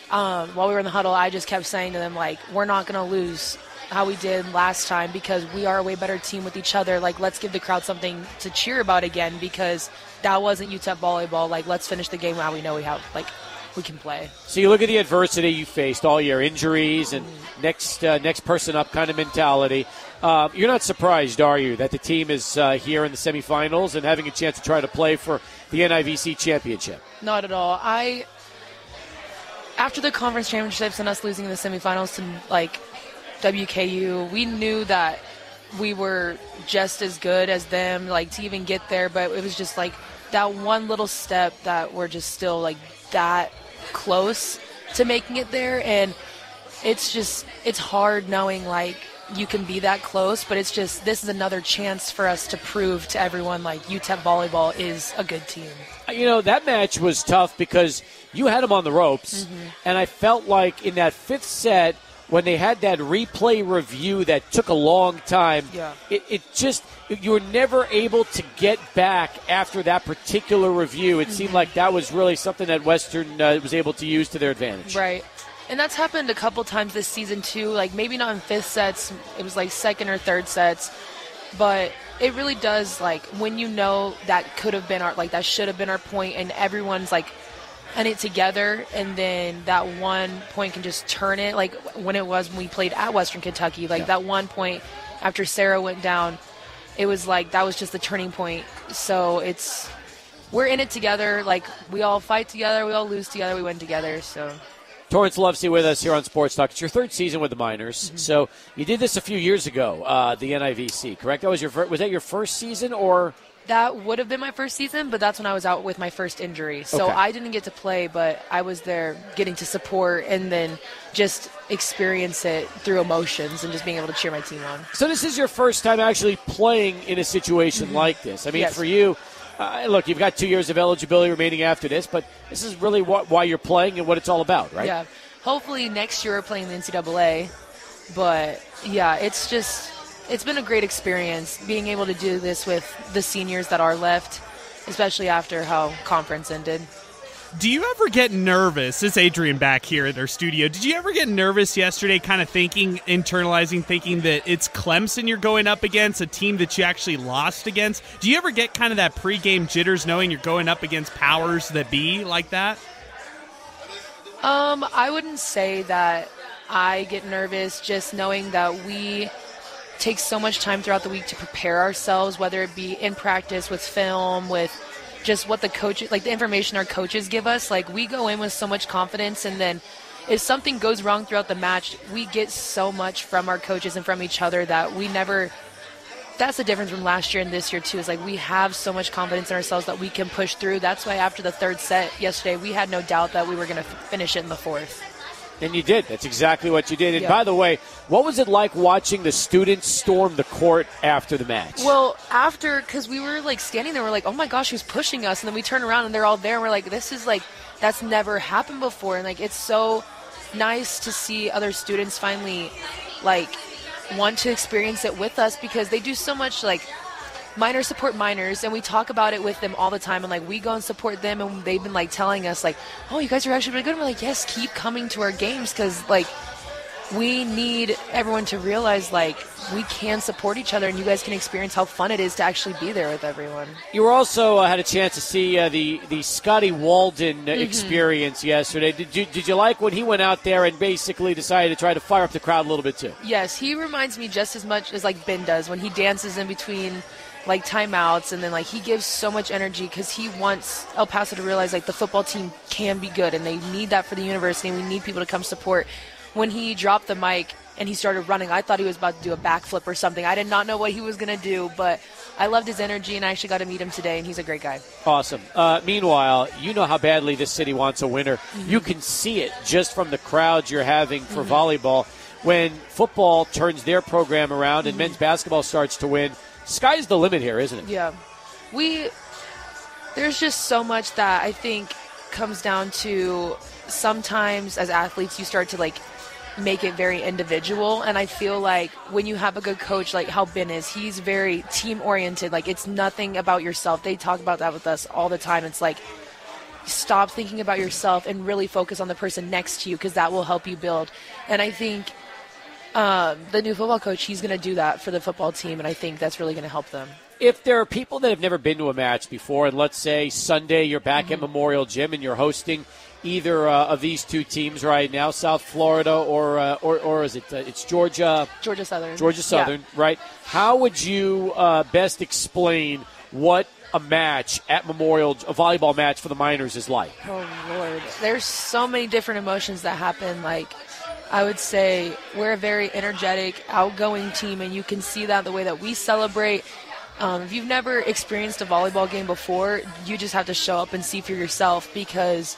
Speaker 5: while we were in the huddle, I just kept saying to them, like, we're not going to lose how we did last time, because we are a way better team with each other. Like, let's give the crowd something to cheer about again, because that wasn't UTEP volleyball. Like, let's finish the game how we know we can play. So
Speaker 1: you look at the adversity you faced all year, injuries and next person up kind of mentality. You're not surprised, are you, that the team is here in the semifinals and having a chance to try to play for the NIVC championship?
Speaker 5: Not at all. After the conference championships and us losing in the semifinals to like WKU, we knew that we were just as good as them, like to even get there. But it was just like that one little step that we're just still like that close to making it there. And it's hard knowing like you can be that close, but it's just, this is another chance for us to prove to everyone like UTEP volleyball is a good team.
Speaker 1: You know, that match was tough because you had them on the ropes, and I felt like in that fifth set, when they had that replay review that took a long time, it just, you were never able to get back after that particular review. It seemed like that was really something that Western was able to use to their advantage.
Speaker 5: Right. And that's happened a couple times this season, too. Like, maybe not in fifth sets. It was, like, second or third sets. But it really does, like, when you know that could have been our, like, that should have been our point, and everyone's, like, in it together, and then that one point can just turn it. Like, when we played at Western Kentucky, like, that one point after Sarah went down, it was, like, that was just the turning point. So we're in it together. Like, we all fight together. We all lose together. We win together, so...
Speaker 1: Torrance Lovesey with us here on Sports Talk. It's your third season with the Miners. So you did this a few years ago, the NIVC, correct? Was that your first season, or?
Speaker 5: That would have been my first season, but that's when I was out with my first injury. So I didn't get to play, but I was there getting to support and then just experience it through emotions and just being able to cheer my team on.
Speaker 1: So this is your first time actually playing in a situation like this. I mean, for you, look, you've got 2 years of eligibility remaining after this, but this is really why you're playing and what it's all about, right?
Speaker 5: Yeah. Hopefully next year we're playing the NCAA. But, yeah, it's been a great experience being able to do this with the seniors that are left, especially after how conference ended.
Speaker 2: Do you ever get nervous? It's Adrian back here in our studio. Did you ever get nervous yesterday, kind of internalizing, thinking that it's Clemson you're going up against, a team that you actually lost against? Do you ever get kind of that pregame jitters knowing you're going up against powers that be like that?
Speaker 5: I wouldn't say that I get nervous, just knowing that we take so much time throughout the week to prepare ourselves, whether it be in practice, with film, with just what the coaches, like the information our coaches give us. Like, we go in with so much confidence, and then if something goes wrong throughout the match, we get so much from our coaches and from each other that we never – that's the difference from last year and this year too, is like we have so much confidence in ourselves that we can push through. That's why after the third set yesterday, we had no doubt that we were going to finish it in the fourth.
Speaker 1: And you did. That's exactly what you did. And by the way, what was it like watching the students storm the court after the match?
Speaker 5: Well, because we were like standing there, we're like, oh my gosh, who's pushing us? And then we turn around and they're all there, and we're like, this is like, that's never happened before. And like, it's so nice to see other students finally like want to experience it with us, because they do so much like minors support minors, and we talk about it with them all the time, and like we go and support them, and they've been like telling us like, oh, you guys are actually really good. And we're like, yes, keep coming to our games, because like we need everyone to realize like we can support each other, and you guys can experience how fun it is to actually be there with everyone.
Speaker 1: You were also had a chance to see the Scotty Walden experience yesterday. Did you like when he went out there and basically decided to try to fire up the crowd a little bit too?
Speaker 5: Yes, he reminds me just as much as like Ben does when he dances in between like timeouts, and then like he gives so much energy because he wants El Paso to realize like the football team can be good, and they need that for the university, and we need people to come support. When he dropped the mic and he started running, I thought he was about to do a backflip or something. I did not know what he was going to do, but I loved his energy, and I actually got to meet him today, and he's a great guy.
Speaker 1: Awesome. Meanwhile, you know how badly this city wants a winner. You can see it just from the crowds you're having for volleyball. When football turns their program around and men's basketball starts to win, sky's the limit here, isn't it?
Speaker 5: Yeah. There's just so much that I think comes down to sometimes as athletes you start to like make it very individual, and I feel like when you have a good coach like how Ben is, he's very team oriented. Like, it's nothing about yourself. They talk about that with us all the time. It's like, stop thinking about yourself and really focus on the person next to you, because that will help you build. And I think the new football coach, he's going to do that for the football team, and I think that's really going to help them.
Speaker 1: If there are people that have never been to a match before, and let's say Sunday you're back at Memorial Gym and you're hosting either of these two teams right now, South Florida or is it it's Georgia Southern, right? How would you best explain what a match at Memorial, a volleyball match for the Miners, is like?
Speaker 5: Oh Lord, there's so many different emotions that happen. Like, I would say we're a very energetic, outgoing team, and you can see that the way that we celebrate. If you've never experienced a volleyball game before, you just have to show up and see for yourself, because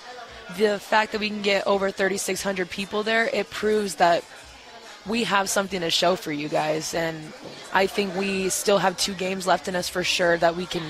Speaker 5: the fact that we can get over 3,600 people there, it proves that we have something to show for you guys. And I think we still have 2 games left in us for sure that we can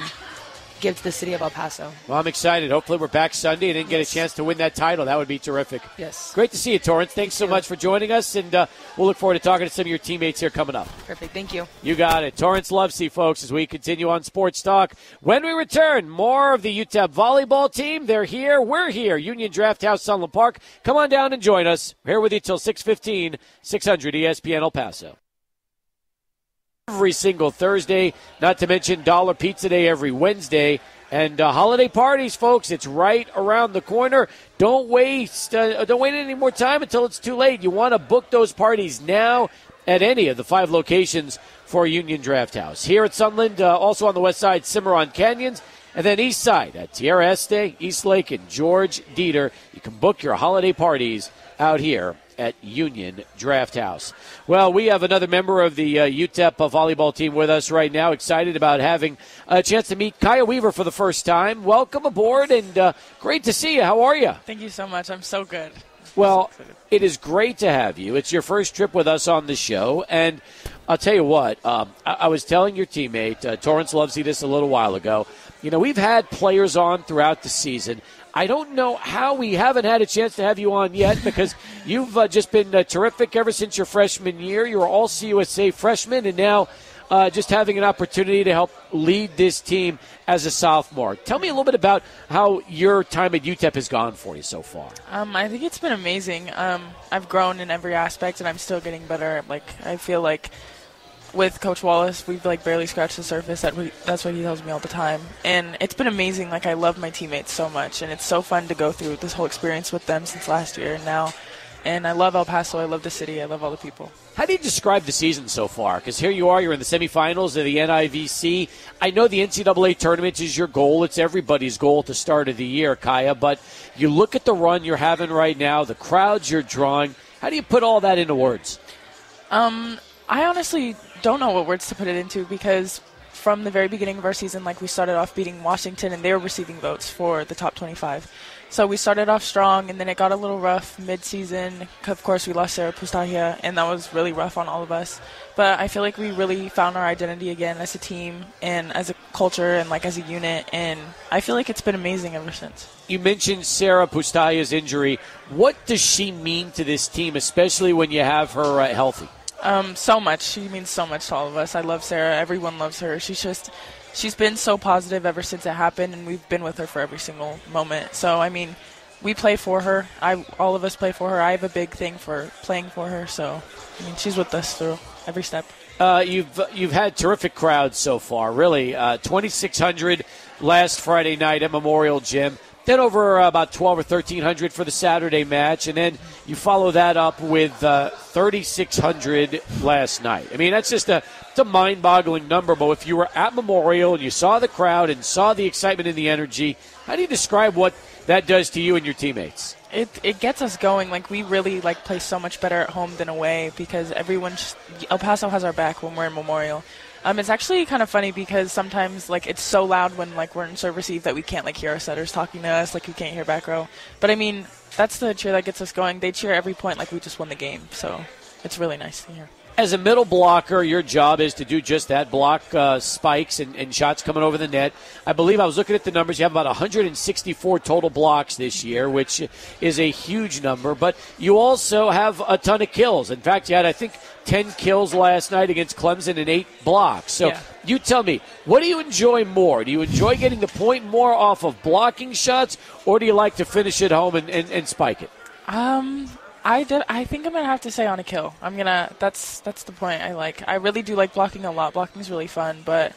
Speaker 5: give to the city of El Paso.
Speaker 1: Well, I'm excited. Hopefully we're back Sunday and didn't get a chance to win that title. That would be terrific.
Speaker 5: Yes.
Speaker 1: Great to see you, Torrance. Thanks so much for joining us, and we'll look forward to talking to some of your teammates here coming up.
Speaker 5: Perfect. Thank you.
Speaker 1: You got it. Torrance Lovesey, folks, as we continue on Sports Talk. When we return, more of the UTEP volleyball team. They're here. We're here. Union Drafthouse, Sunland Park. Come on down and join us. We're here with you till 6:15, 600 ESPN El Paso. Every single Thursday, not to mention Dollar Pizza Day every Wednesday. And holiday parties, folks, it's right around the corner. Don't wait any more time until it's too late. You want to book those parties now at any of the 5 locations for Union Drafthouse. Here at Sunland, also on the west side, Cimarron Canyons, and then east side at Tierra Este, East Lake, and George Dieter. You can book your holiday parties out here at Union Drafthouse. Well, we have another member of the UTEP volleyball team with us right now. Excited about having a chance to meet Kaya Weaver for the first time. Welcome aboard, and great to see you. How are you?
Speaker 6: Thank you so much. I'm so good.
Speaker 1: Well, it is great to have you. It's your first trip with us on the show, and I'll tell you what, I was telling your teammate, Torrance Lovesey, this a little while ago. You know, we've had players on throughout the season. I don't know how we haven't had a chance to have you on yet, because you've just been terrific ever since your freshman year. You were all CUSA freshman, and now just having an opportunity to help lead this team as a sophomore. Tell me a little bit about how your time at UTEP has gone for you so far.
Speaker 6: I think it's been amazing. I've grown in every aspect, and I'm still getting better. I feel like with Coach Wallace, we've barely scratched the surface. That's what he tells me all the time. And it's been amazing. I love my teammates so much, and it's so fun to go through this whole experience with them since last year and now. And I love El Paso. I love the city. I love all the people.
Speaker 1: How do you describe the season so far? Because here you are, you're in the semifinals of the NIVC. I know the NCAA tournament is your goal. It's everybody's goal at the start of the year, Kaya. But you look at the run you're having right now, the crowds you're drawing. How do you put all that into words?
Speaker 6: I honestly don't know what words to put it into, because from the very beginning of our season, we started off beating Washington, and they were receiving votes for the top 25. So we started off strong, and then it got a little rough mid-season. Of course, we lost Sarah Pustahia, and that was really rough on all of us. But I feel like we really found our identity again as a team and as a culture and as a unit, and I feel like it's been amazing ever since.
Speaker 1: You mentioned Sarah Pustahia's injury. What does she mean to this team, especially when you have her healthy?
Speaker 6: So much. She means so much to all of us. I love Sarah. Everyone loves her. She's been so positive ever since it happened, and we've been with her for every single moment. So, we play for her. All of us play for her. I have a big thing for playing for her. So, she's with us through every step.
Speaker 1: You've had terrific crowds so far, really. 2,600 last Friday night at Memorial Gym. Then over about 12 or 1,300 for the Saturday match, and then you follow that up with 3,600 last night. That's just a mind-boggling number. But if you were at Memorial and you saw the crowd and saw the excitement and the energy, how do you describe what that does to you and your teammates?
Speaker 6: It gets us going. We really play so much better at home than away, because El Paso has our back when we're in Memorial. It's actually kind of funny because sometimes it's so loud when we're in serve receive that we can't hear our setters talking to us, we can't hear back row. But that's the cheer that gets us going. They cheer every point we just won the game, so it's really nice to hear.
Speaker 1: As a middle blocker, your job is to do just that, block spikes and shots coming over the net. I believe I was looking at the numbers. You have about 164 total blocks this year, which is a huge number. But you also have a ton of kills. In fact, you had, I think, 10 kills last night against Clemson and 8 blocks. So You tell me, what do you enjoy more? Do you enjoy getting the point more off of blocking shots, or do you like to finish it home and spike it?
Speaker 6: I think I'm gonna have to say on a kill. That's the point I like. I really do like blocking a lot. Blocking is really fun, but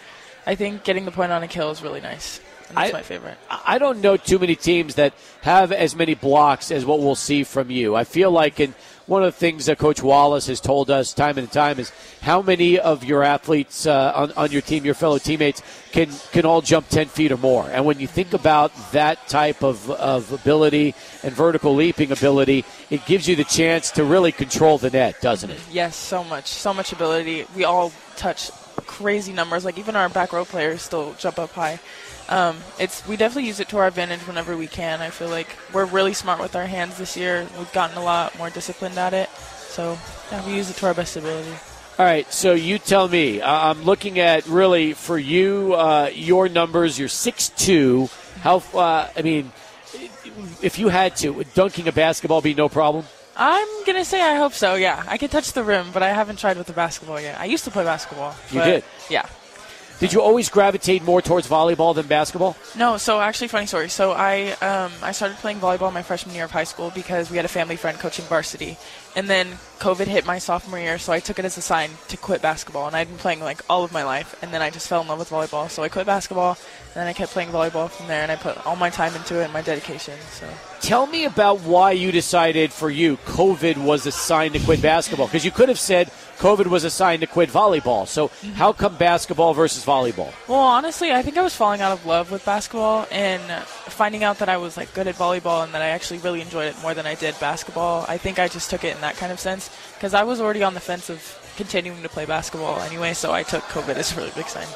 Speaker 6: I think getting the point on a kill is really nice. And that's my favorite.
Speaker 1: I don't know too many teams that have as many blocks as what we'll see from you. I feel like one of the things that Coach Wallace has told us time and time is how many of your athletes on your team, your fellow teammates, can all jump 10 feet or more. And when you think about that type of ability and vertical leaping ability, it gives you the chance to really control the net, doesn't it?
Speaker 6: Yes, so much ability. We all touch crazy numbers. Even our back row players still jump up high. We definitely use it to our advantage whenever we can. I feel like we're really smart with our hands this year. We've gotten a lot more disciplined at it. So, we use it to our best ability.
Speaker 1: All right, so you tell me. I'm looking at, really, for you, your numbers. You're 6'2". If you had to, would dunking a basketball be no problem?
Speaker 6: I'm going to say I hope so, yeah. I can touch the rim, but I haven't tried with the basketball yet. I used to play basketball.
Speaker 1: You did?
Speaker 6: Yeah.
Speaker 1: Did you always gravitate more towards volleyball than basketball?
Speaker 6: No, so actually, funny story. So I started playing volleyball my freshman year of high school because we had a family friend coaching varsity. And then COVID hit my sophomore year, so I took it as a sign to quit basketball. And I'd been playing all of my life, and then I just fell in love with volleyball. So I quit basketball, and then I kept playing volleyball from there, and I put all my time into it and my dedication. So
Speaker 1: tell me about why you decided for you COVID was a sign to quit basketball, because you could have said COVID was a sign to quit volleyball. So how come basketball versus volleyball?
Speaker 6: Well, honestly, I think I was falling out of love with basketball and finding out that I was good at volleyball and that I actually really enjoyed it more than I did basketball. I think I just took it in that kind of sense because I was already on the fence of continuing to play basketball anyway, so I took COVID as a really big sign.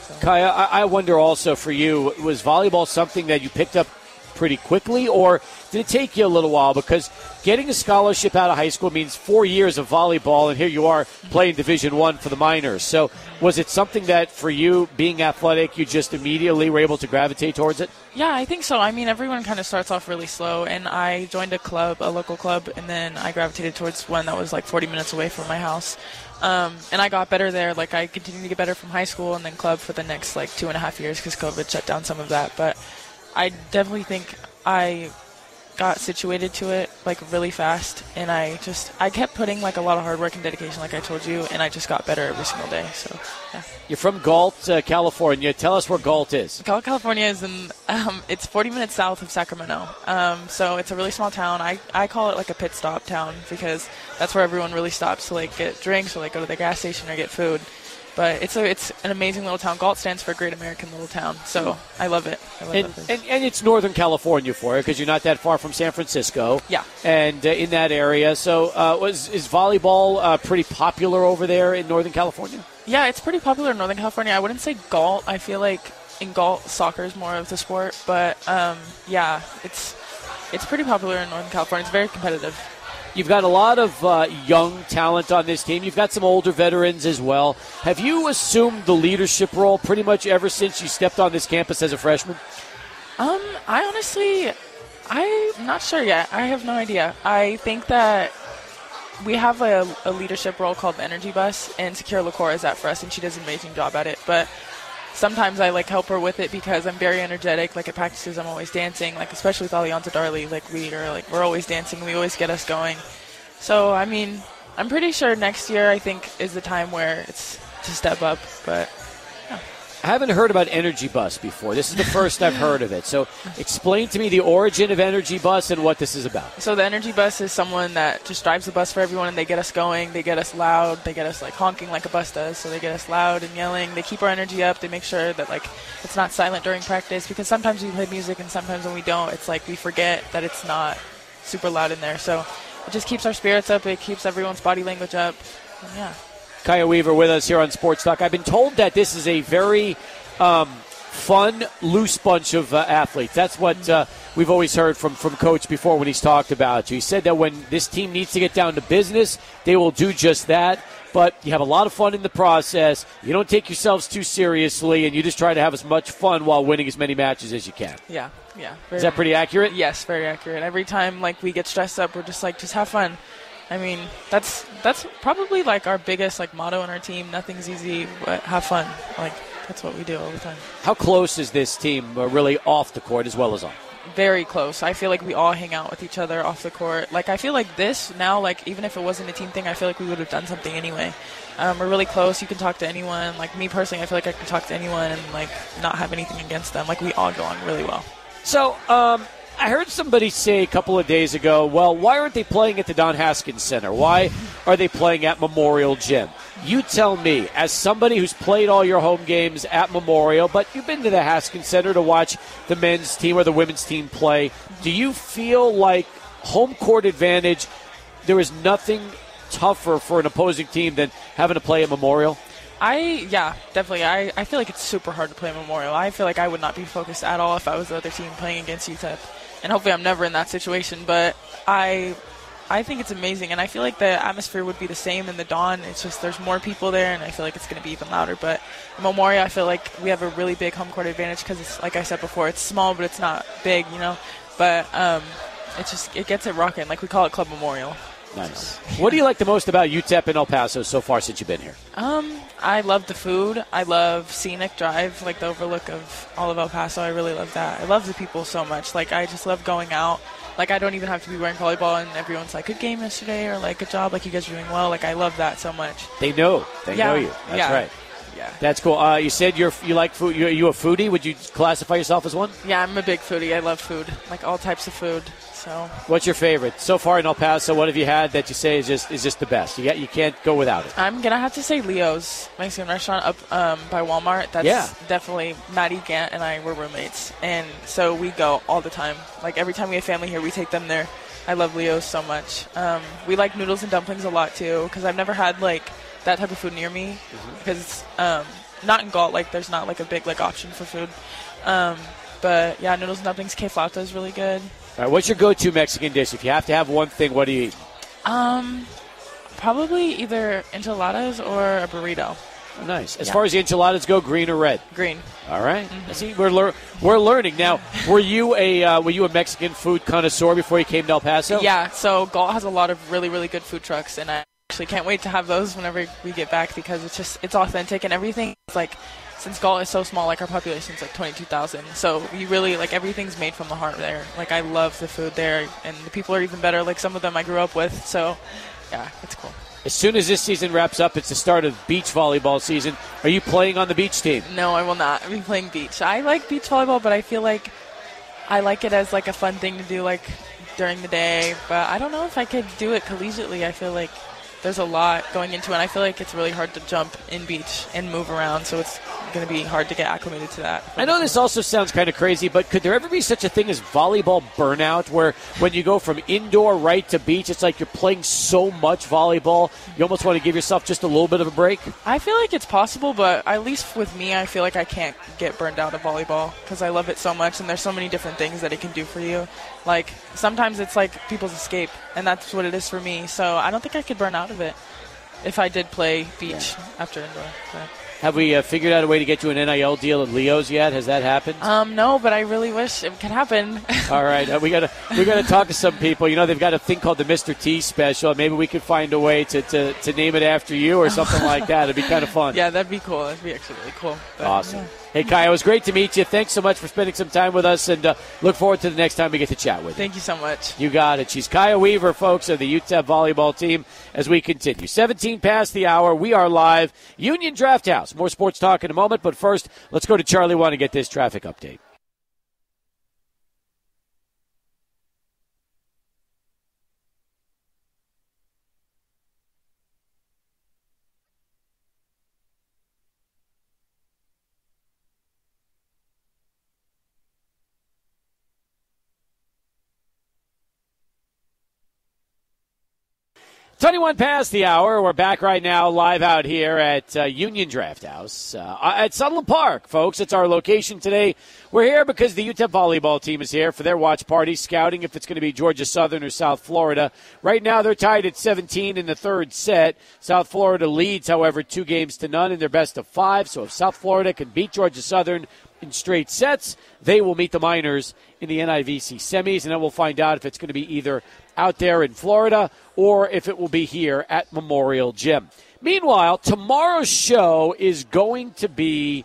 Speaker 6: So.
Speaker 1: Kaya, I wonder also for you, was volleyball something that you picked up pretty quickly, or did it take you a little while? Because getting a scholarship out of high school means 4 years of volleyball, and here you are playing Division I for the minors. So was it something that, for you, being athletic, you just immediately were able to gravitate towards it?
Speaker 6: Yeah, I think so. I mean, everyone kind of starts off really slow, and I joined a local club, and then I gravitated towards one that was 40 minutes away from my house. And I got better there. Like, I continued to get better from high school and then club for the next, 2.5 years because COVID shut down some of that. But I definitely think I got situated to it, really fast. And I kept putting, a lot of hard work and dedication, like I told you, and I just got better every single day. So, yeah.
Speaker 1: You're from Galt, California. Tell us where Galt is.
Speaker 6: Galt, California is it's 40 minutes south of Sacramento. So it's a really small town. I call it a pit stop town because that's where everyone really stops to get drinks or go to the gas station or get food. But it's an amazing little town. Galt stands for Great American Little Town. So I love it.
Speaker 1: And it's Northern California for you because you're not that far from San Francisco.
Speaker 6: Yeah.
Speaker 1: And in that area. So is volleyball pretty popular over there in Northern California?
Speaker 6: Yeah, it's pretty popular in Northern California. I wouldn't say Galt. I feel like in Galt, soccer is more of the sport. But, yeah, it's pretty popular in Northern California. It's very competitive.
Speaker 1: You've got a lot of young talent on this team. You've got some older veterans as well. Have you assumed the leadership role pretty much ever since you stepped on this campus as a freshman?
Speaker 6: I'm not sure yet. I have no idea. I think that we have a leadership role called the Energy Bus, and Sakira Lacora is that for us, and she does an amazing job at it. But sometimes I help her with it because I'm very energetic. At practices, I'm always dancing. Especially with Alianza Darley, we're always dancing. We always get us going. So I'm pretty sure next year I think is the time where it's to step up. But yeah.
Speaker 1: I haven't heard about Energy Bus before. This is the first I've heard of it. So explain to me the origin of Energy Bus and what this is about.
Speaker 6: So the Energy Bus is someone that just drives the bus for everyone, and they get us going. They get us loud. They get us honking like a bus does. So they get us loud and yelling. They keep our energy up. They make sure that it's not silent during practice because sometimes we play music and sometimes when we don't, it's we forget that it's not super loud in there. So it just keeps our spirits up. It keeps everyone's body language up. And yeah.
Speaker 1: Kaya Weaver with us here on Sports Talk. I've been told that this is a very fun, loose bunch of athletes. That's what we've always heard from Coach before when he's talked about you. He said that when this team needs to get down to business, they will do just that. But you have a lot of fun in the process. You don't take yourselves too seriously, and you just try to have as much fun while winning as many matches as you can.
Speaker 6: Yeah.
Speaker 1: Is that pretty accurate?
Speaker 6: Yes, very accurate. Every time we get stressed up, we're just just have fun. That's probably our biggest motto in our team. Nothing's easy, but have fun. That's what we do all the time.
Speaker 1: How close is this team really off the court as well as on?
Speaker 6: Very close. I feel we all hang out with each other off the court. I feel this now, even if it wasn't a team thing, I feel we would have done something anyway. We're really close. You can talk to anyone. Me personally, I feel I can talk to anyone and not have anything against them. We all go on really well.
Speaker 1: So, I heard somebody say a couple of days ago, well, why aren't they playing at the Don Haskins Center? Why are they playing at Memorial Gym? You tell me, as somebody who's played all your home games at Memorial, but you've been to the Haskins Center to watch the men's team or the women's team play, do you feel home court advantage, there is nothing tougher for an opposing team than having to play at Memorial?
Speaker 6: Yeah, definitely. I feel it's super hard to play Memorial. I feel I would not be focused at all if I was the other team playing against UTEP. And hopefully I'm never in that situation. But I think it's amazing. And I feel the atmosphere would be the same in the Dawn. It's just there's more people there, and I feel it's going to be even louder. But in Memorial, I feel we have a really big home court advantage because it's, like I said before, it's small, but it's not big, But it gets it rocking. We call it Club Memorial.
Speaker 1: Nice. What do you like the most about UTEP and El Paso so far since you've been here?
Speaker 6: I love the food. I love Scenic Drive, the overlook of all of El Paso. I really love that. I love the people so much. I just love going out. I don't even have to be wearing volleyball, and everyone's good game yesterday, or good job, you guys are doing well. I love that so much.
Speaker 1: They know. They know you. That's right.
Speaker 6: Yeah.
Speaker 1: That's cool. You said you like food. Are you a foodie? Would you classify yourself as one?
Speaker 6: Yeah, I'm a big foodie. I love food, all types of food. So.
Speaker 1: What's your favorite so far in El Paso? What have you had that you say is just the best? You can't go without it.
Speaker 6: I'm gonna have to say Leo's Mexican restaurant up by Walmart. That's definitely Maddie Gant and I were roommates, and so we go all the time. Every time we have family here, we take them there. I love Leo's so much. We like noodles and dumplings a lot too, because I've never had that type of food near me. Because not in Galt, there's not a big option for food. But yeah, noodles and dumplings. Que flauta is really good.
Speaker 1: All right, what's your go-to Mexican dish? If you have to have one thing, what do you eat?
Speaker 6: Probably either enchiladas or a burrito.
Speaker 1: Oh, nice. As far as the enchiladas go, green or red?
Speaker 6: Green.
Speaker 1: All right. See, we're learning now. Were you a Mexican food connoisseur before you came to El Paso?
Speaker 6: Yeah. So Galt has a lot of really, really good food trucks, and Actually, can't wait to have those whenever we get back because it's authentic and everything. It's like, since Galt is so small, like our population's like 22,000. So we really, like, everything's made from the heart there. Like, I love the food there, and the people are even better. Like, some of them I grew up with. So, yeah, it's cool.
Speaker 1: As soon as this season wraps up, it's the start of beach volleyball season. Are you playing on the beach team?
Speaker 6: No, I will not be playing beach. I like beach volleyball, but I feel like I like it as, like, a fun thing to do, like, during the day. But I don't know if I could do it collegiately. I feel like there's a lot going into it, and I feel like it's really hard to jump in beach and move around, so it's going to be hard to get acclimated to that.
Speaker 1: I know this also sounds kind of crazy, but could there ever be such a thing as volleyball burnout, where when you go from indoor right to beach, it's like you're playing so much volleyball, you almost want to give yourself just a little bit of a break?
Speaker 6: I feel like it's possible, but at least with me, I feel like I can't get burned out of volleyball because I love it so much, and there's so many different things that it can do for you. Like, sometimes it's like people's escape, and that's what it is for me. So I don't think I could burn out of it if I did play beach after indoor. But.
Speaker 1: Have we figured out a way to get you an NIL deal at Leo's yet? Has that happened?
Speaker 6: No, but I really wish it could happen.
Speaker 1: All right, we got to talk to some people. You know, they've got a thing called the Mr. T special. Maybe we could find a way to name it after you or something like that. It'd be kind of fun.
Speaker 6: Yeah, that'd be cool. That'd be actually really cool. But,
Speaker 1: awesome.
Speaker 6: Yeah.
Speaker 1: Hey, Kaya, it was great to meet you. Thanks so much for spending some time with us, and look forward to the next time we get to chat with you.
Speaker 6: Thank you so much.
Speaker 1: You got it. She's Kaya Weaver, folks, of the UTEP volleyball team, as we continue. 17 past the hour. We are live. Union Drafthouse. More sports talk in a moment, but first, let's go to Charlie 1 and get this traffic update. 21 past the hour. We're back right now live out here at Union Drafthouse at Sunland Park, folks. It's our location today. We're here because the UTEP volleyball team is here for their watch party, scouting if it's going to be Georgia Southern or South Florida. Right now they're tied at 17 in the third set. South Florida leads, however, 2-0 in their best of 5. So if South Florida can beat Georgia Southern in straight sets, they will meet the Miners in the NIVC semis, and then we'll find out if it's going to be either out there in Florida or if it will be here at Memorial Gym. Meanwhile, tomorrow's show is going to be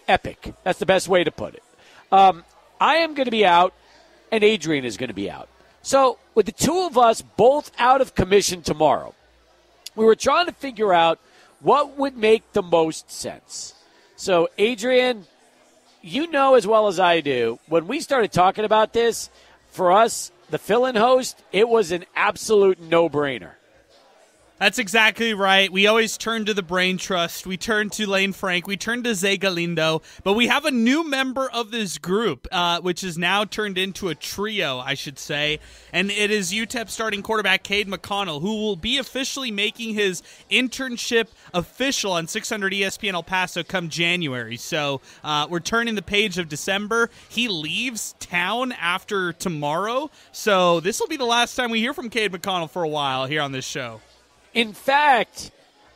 Speaker 1: epic. That's the best way to put it. I am going to be out, and Adrian is going to be out. So with the two of us both out of commission tomorrow, we were trying to figure out what would make the most sense. So, Adrian, you know as well as I do, when we started talking about this, for us, the fill-in host, it was an absolute no-brainer.
Speaker 2: That's exactly right. We always turn to the brain trust. We turn to Lane Frank. We turn to Zay Galindo. But we have a new member of this group, which is now turned into a trio, I should say. And it is UTEP starting quarterback Cade McConnell, who will be officially making his internship official on 600 ESPN El Paso come January. So we're turning the page of December. He leaves town after tomorrow. So this will be the last time we hear from Cade McConnell for a while here on this show.
Speaker 1: In fact,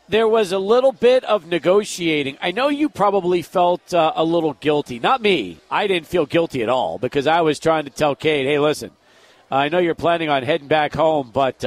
Speaker 1: there was a little bit of negotiating. I know you probably felt a little guilty. Not me. I didn't feel guilty at all because I was trying to tell Cade, hey, listen, I know you're planning on heading back home, but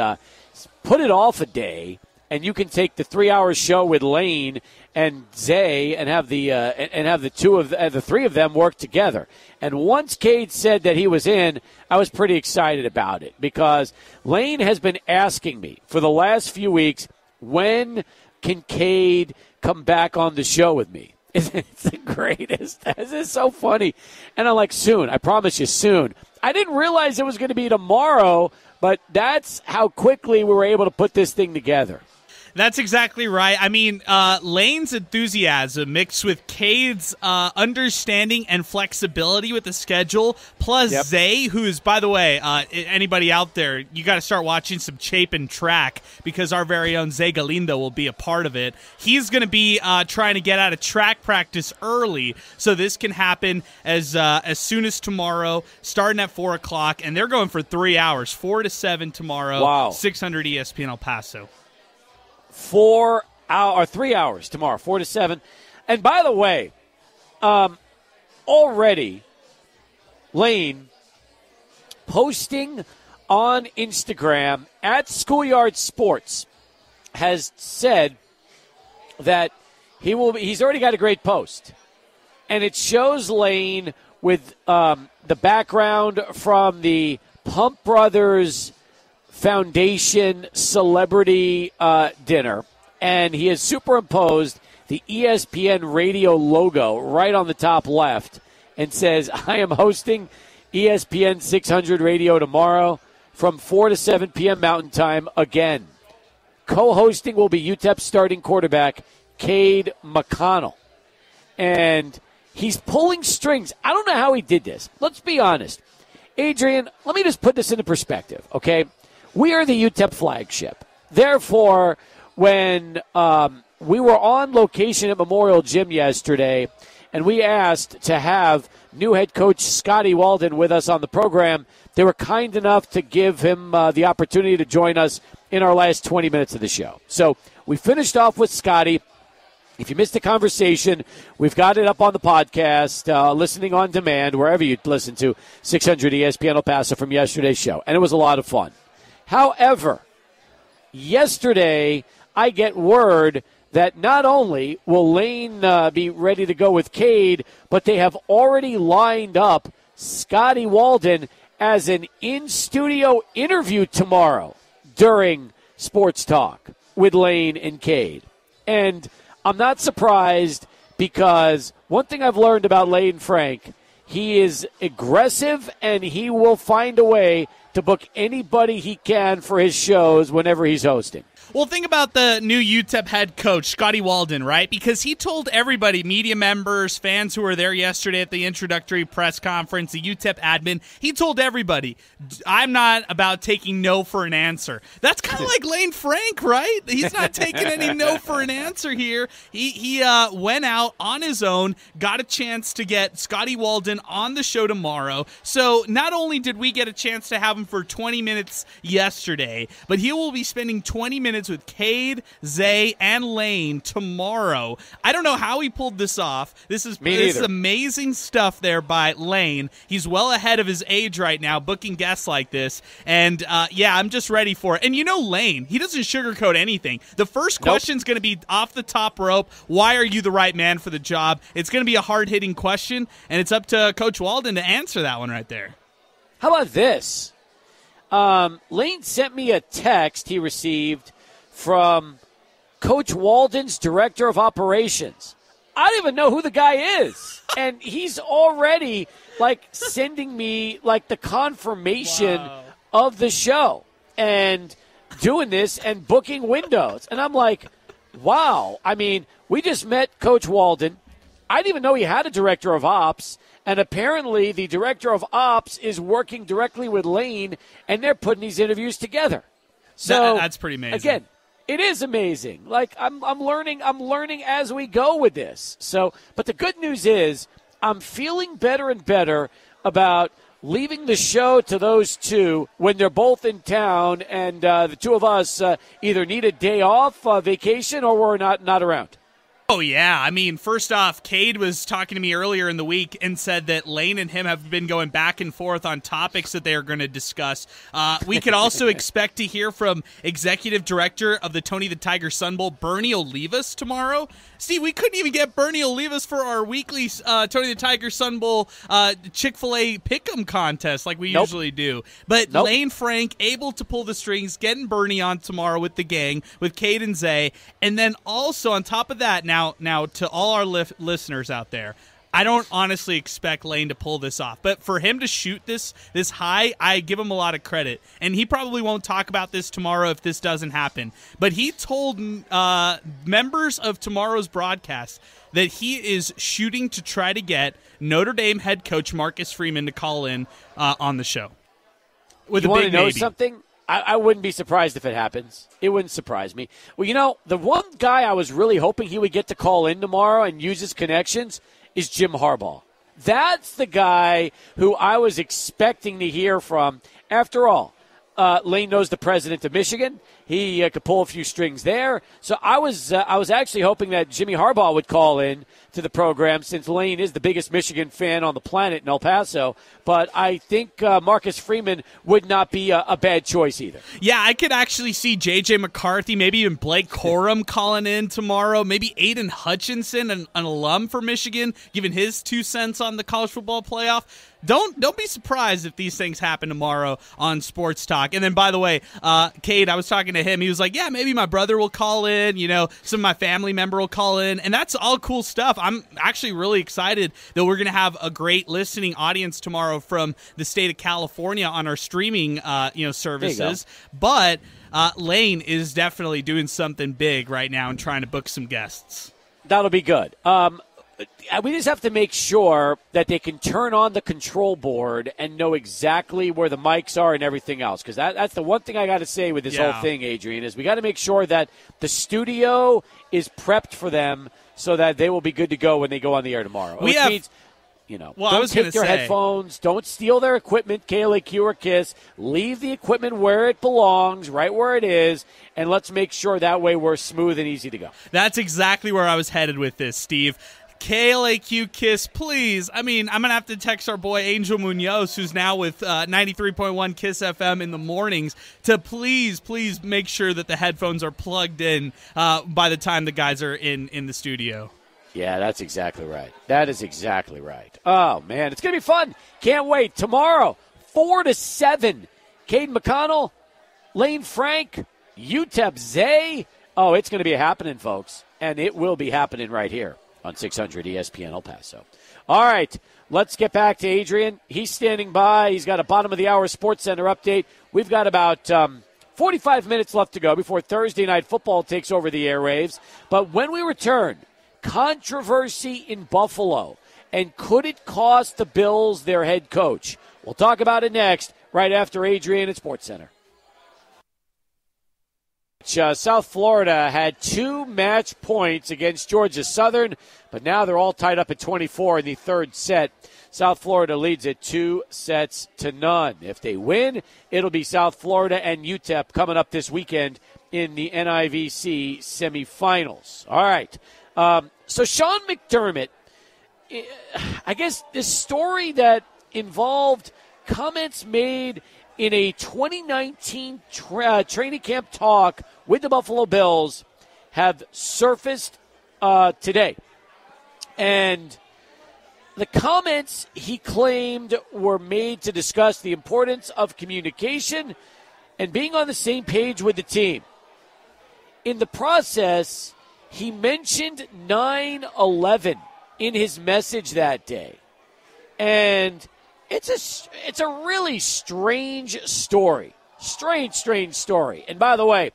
Speaker 1: put it off a day, and you can take the 3-hour show with Lane and Zay and have the three of them work together. And once Cade said that he was in, I was pretty excited about it because Lane has been asking me for the last few weeks, when can Cade come back on the show with me? It's the greatest. This is so funny. And I'm like, soon. I promise you, soon. I didn't realize it was going to be tomorrow, but that's how quickly we were able to put this thing together.
Speaker 2: That's exactly right. I mean, Lane's enthusiasm mixed with Cade's understanding and flexibility with the schedule, plus Zay, who is, by the way, anybody out there, you got to start watching some Chapin track because our very own Zay Galindo will be a part of it. He's going to be trying to get out of track practice early, so this can happen as soon as tomorrow, starting at 4 o'clock, and they're going for 3 hours, 4 to 7 tomorrow,
Speaker 1: wow.
Speaker 2: 600 ESPN El Paso.
Speaker 1: 3 hours tomorrow, 4 to 7. And by the way, already Lane posting on Instagram at Schoolyard Sports has said that he's already got a great post. And it shows Lane with the background from the Pump Brothers Foundation celebrity dinner. And he has superimposed the ESPN radio logo right on the top left and says, I am hosting ESPN 600 radio tomorrow from 4 to 7 p.m. Mountain Time again. Co-hosting will be UTEP starting quarterback Cade McConnell. And he's pulling strings. I don't know how he did this. Let's be honest. Adrian, let me just put this into perspective, okay? We are the UTEP flagship. Therefore, when we were on location at Memorial Gym yesterday, and we asked to have new head coach Scotty Walden with us on the program, they were kind enough to give him the opportunity to join us in our last 20 minutes of the show. So we finished off with Scotty. If you missed the conversation, we've got it up on the podcast, listening on demand, wherever you listen to 600 ESPN El Paso from yesterday's show. And it was a lot of fun. However, yesterday I get word that not only will Lane be ready to go with Cade, but they have already lined up Scotty Walden as an in-studio interview tomorrow during Sports Talk with Lane and Cade. And I'm not surprised because one thing I've learned about Lane Frank, he is aggressive and he will find a way to book anybody he can for his shows whenever he's hosting.
Speaker 2: Well, think about the new UTEP head coach, Scotty Walden, right? Because he told everybody, media members, fans who were there yesterday at the introductory press conference, the UTEP admin, he told everybody, I'm not about taking no for an answer. That's kind of like Lane Frank, right? He's not taking any no for an answer here. He went out on his own, got a chance to get Scotty Walden on the show tomorrow. So not only did we get a chance to have him for 20 minutes yesterday, but he will be spending 20 minutes with Cade, Zay, and Lane tomorrow. I don't know how he pulled this off. This is amazing stuff there by Lane. He's well ahead of his age right now, booking guests like this. And, I'm just ready for it. And you know Lane, he doesn't sugarcoat anything. The first question's going to be off the top rope. Why are you the right man for the job? It's going to be a hard-hitting question, and it's up to Coach Walden to answer that one right there.
Speaker 1: How about this? Lane sent me a text he received from Coach Walden's director of operations. I don't even know who the guy is. And he's already, sending me, the confirmation of the show and doing this and booking windows. And I'm like, wow. I mean, we just met Coach Walden. I didn't even know he had a director of ops. And apparently the director of ops is working directly with Lane, and they're putting these interviews together. So
Speaker 2: that's pretty amazing.
Speaker 1: Again, it is amazing. I'm learning as we go with this. So, but the good news is I'm feeling better and better about leaving the show to those two when they're both in town, and the two of us either need a day off, vacation, or we're not around.
Speaker 2: Oh, yeah. I mean, first off, Cade was talking to me earlier in the week and said that Lane and him have been going back and forth on topics that they are going to discuss. We could also expect to hear from Executive Director of the Tony the Tiger Sun Bowl, Bernie Olivas, tomorrow. Steve, we couldn't even get Bernie Olivas for our weekly Tony the Tiger Sun Bowl Chick-fil-A Pick'em contest like we usually do. But Lane Frank able to pull the strings, getting Bernie on tomorrow with the gang, with Cade and Zay. And then also on top of that, Now, to all our listeners out there, I don't honestly expect Lane to pull this off. But for him to shoot this high, I give him a lot of credit. And he probably won't talk about this tomorrow if this doesn't happen. But he told members of tomorrow's broadcast that he is shooting to try to get Notre Dame head coach Marcus Freeman to call in on the show. With
Speaker 1: you
Speaker 2: a big
Speaker 1: want to know
Speaker 2: maybe.
Speaker 1: Something? I wouldn't be surprised if it happens. It wouldn't surprise me. Well, the one guy I was really hoping he would get to call in tomorrow and use his connections is Jim Harbaugh. That's the guy who I was expecting to hear from. After all, Lane knows the president of Michigan. he could pull a few strings there. So I was actually hoping that Jimmy Harbaugh would call in to the program, since Lane is the biggest Michigan fan on the planet in El Paso. But I think Marcus Freeman would not be a bad choice either.
Speaker 2: Yeah, I could actually see J.J. McCarthy, maybe even Blake Corum calling in tomorrow, maybe Aiden Hutchinson, an alum for Michigan, giving his 2 cents on the college football playoff. Don't be surprised if these things happen tomorrow on Sports Talk. And then, by the way, Cade, I was talking to him. He was like, yeah, maybe my brother will call in. Some of my family member will call in. And that's all cool stuff. I'm actually really excited that we're going to have a great listening audience tomorrow from the state of California on our streaming services. But Lane is definitely doing something big right now and trying to book some guests.
Speaker 1: That'll be good. We just have to make sure that they can turn on the control board and know exactly where the mics are and everything else. Because that's the one thing I got to say with this whole thing, Adrian, is we got to make sure that the studio is prepped for them so that they will be good to go when they go on the air tomorrow. Which means, don't take their headphones. Don't steal their equipment, KLAQ or KISS. Leave the equipment where it belongs, right where it is, and let's make sure that way we're smooth and easy to go.
Speaker 2: That's exactly where I was headed with this, Steve. KLAQ KISS, please. I mean, I'm going to have to text our boy Angel Munoz, who's now with 93.1 KISS FM in the mornings, to please make sure that the headphones are plugged in by the time the guys are in the studio.
Speaker 1: Yeah, that's exactly right. That is exactly right. Oh, man, it's going to be fun. Can't wait. Tomorrow, 4 to 7, Caden McConnell, Lane Frank, UTEP Zay. Oh, it's going to be happening, folks, and it will be happening right here on 600 ESPN El Paso. All right, let's get back to Adrian. He's standing by. He's got a bottom-of-the-hour Sports Center update. We've got about 45 minutes left to go before Thursday Night Football takes over the airwaves. But when we return, controversy in Buffalo, and could it cost the Bills their head coach? We'll talk about it next, right after Adrian at Sports Center. South Florida had 2 match points against Georgia Southern, but now they're all tied up at 24 in the third set. South Florida leads it 2-0. If they win, it'll be South Florida and UTEP coming up this weekend in the NIVC semifinals. All right. So Sean McDermott, I guess this story that involved comments made in a 2019 training camp talk with the Buffalo Bills have surfaced today. And the comments he claimed were made to discuss the importance of communication and being on the same page with the team. In the process, he mentioned 9/11 in his message that day. And it's a really strange story. Strange story. And by the way,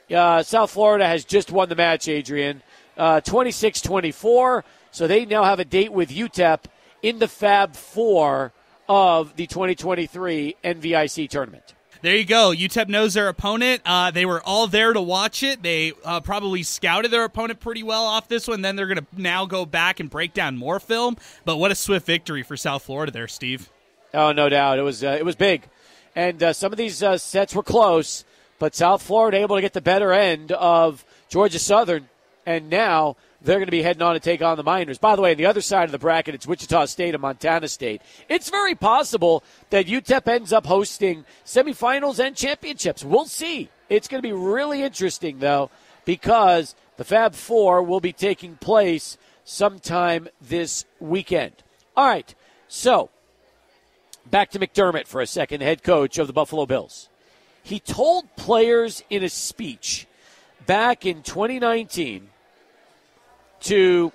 Speaker 1: South Florida has just won the match, Adrian, 26-24. So they now have a date with UTEP in the Fab Four of the 2023 NVIC tournament.
Speaker 2: There you go. UTEP knows their opponent. They were all there to watch it. They probably scouted their opponent pretty well off this one. Then they're going to now go back and break down more film. But what a swift victory for South Florida there, Steve.
Speaker 1: Oh, no doubt. It was big. And some of these sets were close, but South Florida able to get the better end of Georgia Southern, and now they're going to be heading on to take on the Miners. By the way, on the other side of the bracket, it's Wichita State and Montana State. It's very possible that UTEP ends up hosting semifinals and championships. We'll see. It's going to be really interesting, though, because the Fab Four will be taking place sometime this weekend. All right, so back to McDermott for a second, the head coach of the Buffalo Bills. He told players in a speech back in 2019 to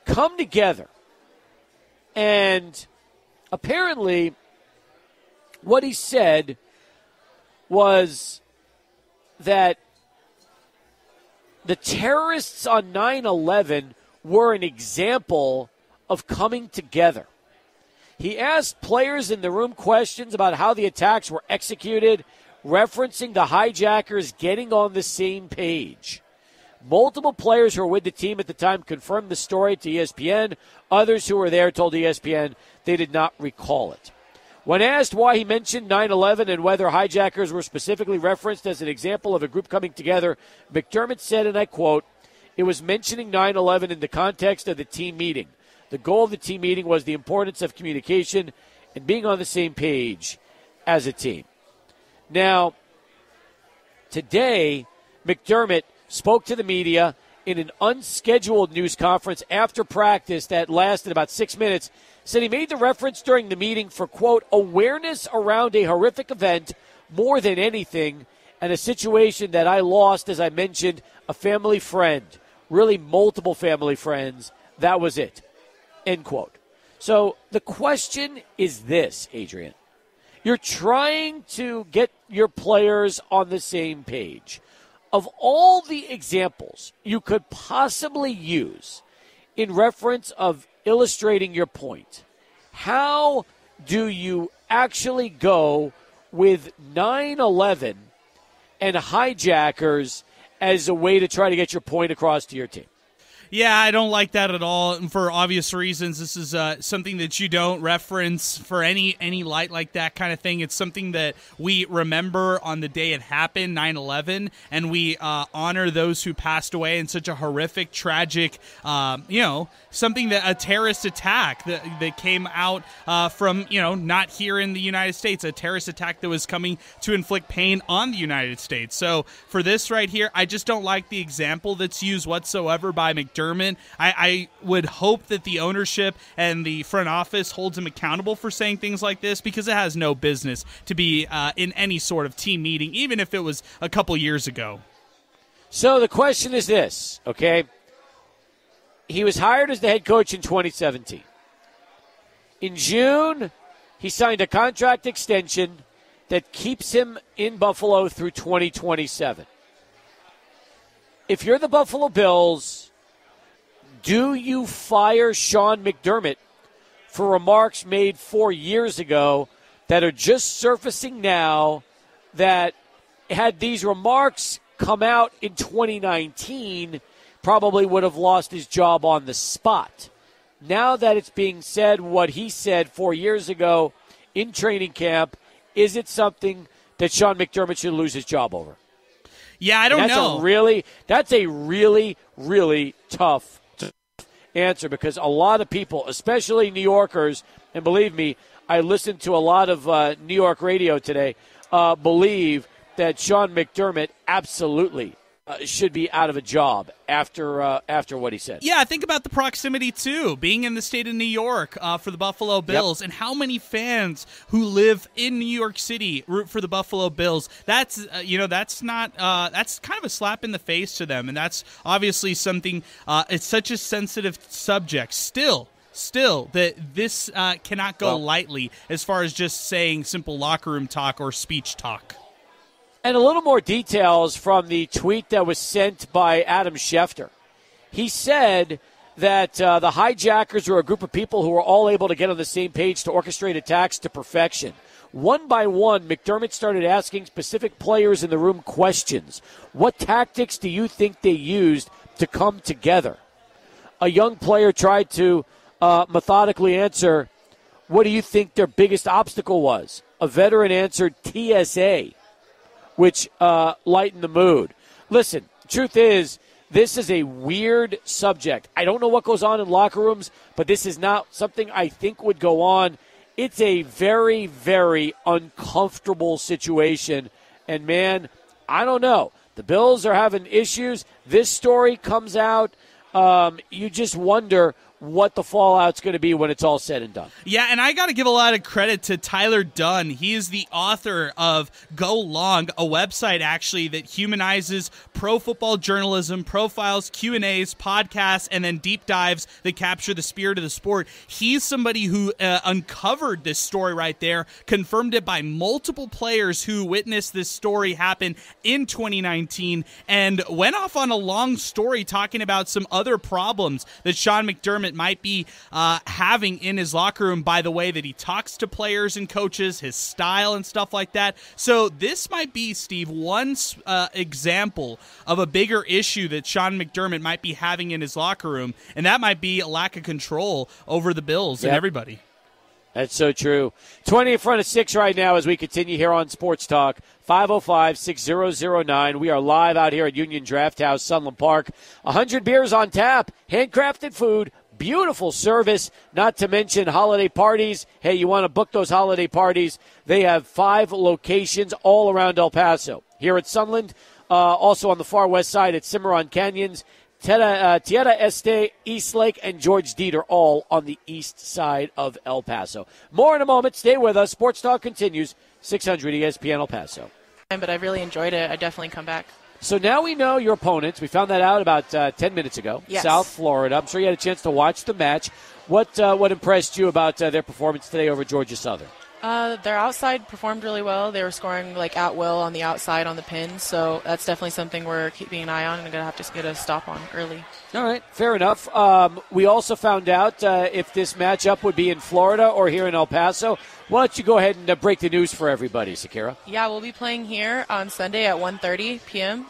Speaker 1: come together. And apparently what he said was that the terrorists on 9/11 were an example of coming together. He asked players in the room questions about how the attacks were executed, referencing the hijackers getting on the same page. Multiple players who were with the team at the time confirmed the story to ESPN. Others who were there told ESPN they did not recall it. When asked why he mentioned 9/11 and whether hijackers were specifically referenced as an example of a group coming together, McDermott said, and I quote, "It was mentioning 9/11 in the context of the team meeting. The goal of the team meeting was the importance of communication and being on the same page as a team." Now, today, McDermott spoke to the media in an unscheduled news conference after practice that lasted about 6 minutes. Said he made the reference during the meeting for, quote, awareness around a horrific event more than anything, and a situation that I lost, as I mentioned, a family friend, really multiple family friends. That was it, end quote. So the question is this, Adrian. You're trying to get your players on the same page. Of all the examples you could possibly use in reference of illustrating your point, how do you actually go with 9/11 and hijackers as a way to try to get your point across to your team?
Speaker 2: Yeah, I don't like that at all, and for obvious reasons. This is something that you don't reference for any light like that kind of thing. It's something that we remember on the day it happened, 9/11, and we honor those who passed away in such a horrific, tragic, something that a terrorist attack that came out from, not here in the United States, a terrorist attack that was coming to inflict pain on the United States. So for this right here, I just don't like the example that's used whatsoever by McDermott. I would hope that the ownership and the front office holds him accountable for saying things like this, because it has no business to be in any sort of team meeting, even if it was a couple years ago.
Speaker 1: So the question is this, okay? He was hired as the head coach in 2017. In June, he signed a contract extension that keeps him in Buffalo through 2027. If you're the Buffalo Bills, do you fire Sean McDermott for remarks made 4 years ago that are just surfacing now, that had these remarks come out in 2019, probably would have lost his job on the spot? Now that it's being said what he said 4 years ago in training camp, is it something that Sean McDermott should lose his job over?
Speaker 2: Yeah, I don't know.
Speaker 1: That's a really, really tough answer, because a lot of people, especially New Yorkers, and believe me, I listened to a lot of New York radio today, believe that Sean McDermott absolutely should be out of a job after what he said.
Speaker 2: Yeah, think about the proximity, too, being in the state of New York for the Buffalo Bills, and how many fans who live in New York City root for the Buffalo Bills. That's that's kind of a slap in the face to them, and that's obviously something, it's such a sensitive subject still that this cannot go lightly as far as just saying simple locker room talk or speech talk.
Speaker 1: And a little more details from the tweet that was sent by Adam Schefter. He said that the hijackers were a group of people who were all able to get on the same page to orchestrate attacks to perfection. One by one, McDermott started asking specific players in the room questions. What tactics do you think they used to come together? A young player tried to methodically answer, what do you think their biggest obstacle was? A veteran answered TSA, which lightened the mood. Listen, truth is, this is a weird subject. I don't know what goes on in locker rooms, but this is not something I think would go on. It's a very, very uncomfortable situation. And, man, I don't know. The Bills are having issues. This story comes out. You just wonder what the fallout's going to be when it's all said and done.
Speaker 2: Yeah, and I got to give a lot of credit to Tyler Dunn. He is the author of Go Long, a website actually that humanizes pro football journalism, profiles, Q&As, podcasts, and then deep dives that capture the spirit of the sport. He's somebody who uncovered this story right there, confirmed it by multiple players who witnessed this story happen in 2019, and went off on a long story talking about some other problems that Sean McDermott might be having in his locker room by the way that he talks to players and coaches, his style and stuff like that. So this might be, Steve, one example of a bigger issue that Sean McDermott might be having in his locker room, and that might be a lack of control over the Bills and everybody.
Speaker 1: That's so true. 20 in front of 6 right now as we continue here on Sports Talk. 505-6009. We are live out here at Union Drafthouse, Sunland Park. 100 beers on tap, handcrafted food, beautiful service, not to mention holiday parties. Hey, you want to book those holiday parties? They have 5 locations all around El Paso. Here at Sunland, also on the far west side at Cimarron Canyons, Tierra Este, Eastlake, and George Dieter, all on the east side of El Paso. More in a moment. Stay with us. Sports Talk continues. 600 ESPN El Paso.
Speaker 6: But I really enjoyed it. I'd definitely come back.
Speaker 1: So now we know your opponents. We found that out about 10 minutes ago.
Speaker 6: Yes.
Speaker 1: South Florida. I'm sure you had a chance to watch the match. What impressed you about their performance today over Georgia Southern?
Speaker 6: Their outside performed really well. They were scoring at will on the outside on the pins, so that's definitely something we're keeping an eye on and going to have to get a stop on early.
Speaker 1: All right, fair enough. We also found out if this matchup would be in Florida or here in El Paso. Why don't you go ahead and break the news for everybody, Sakira?
Speaker 6: Yeah, we'll be playing here on Sunday at 1:30 p.m.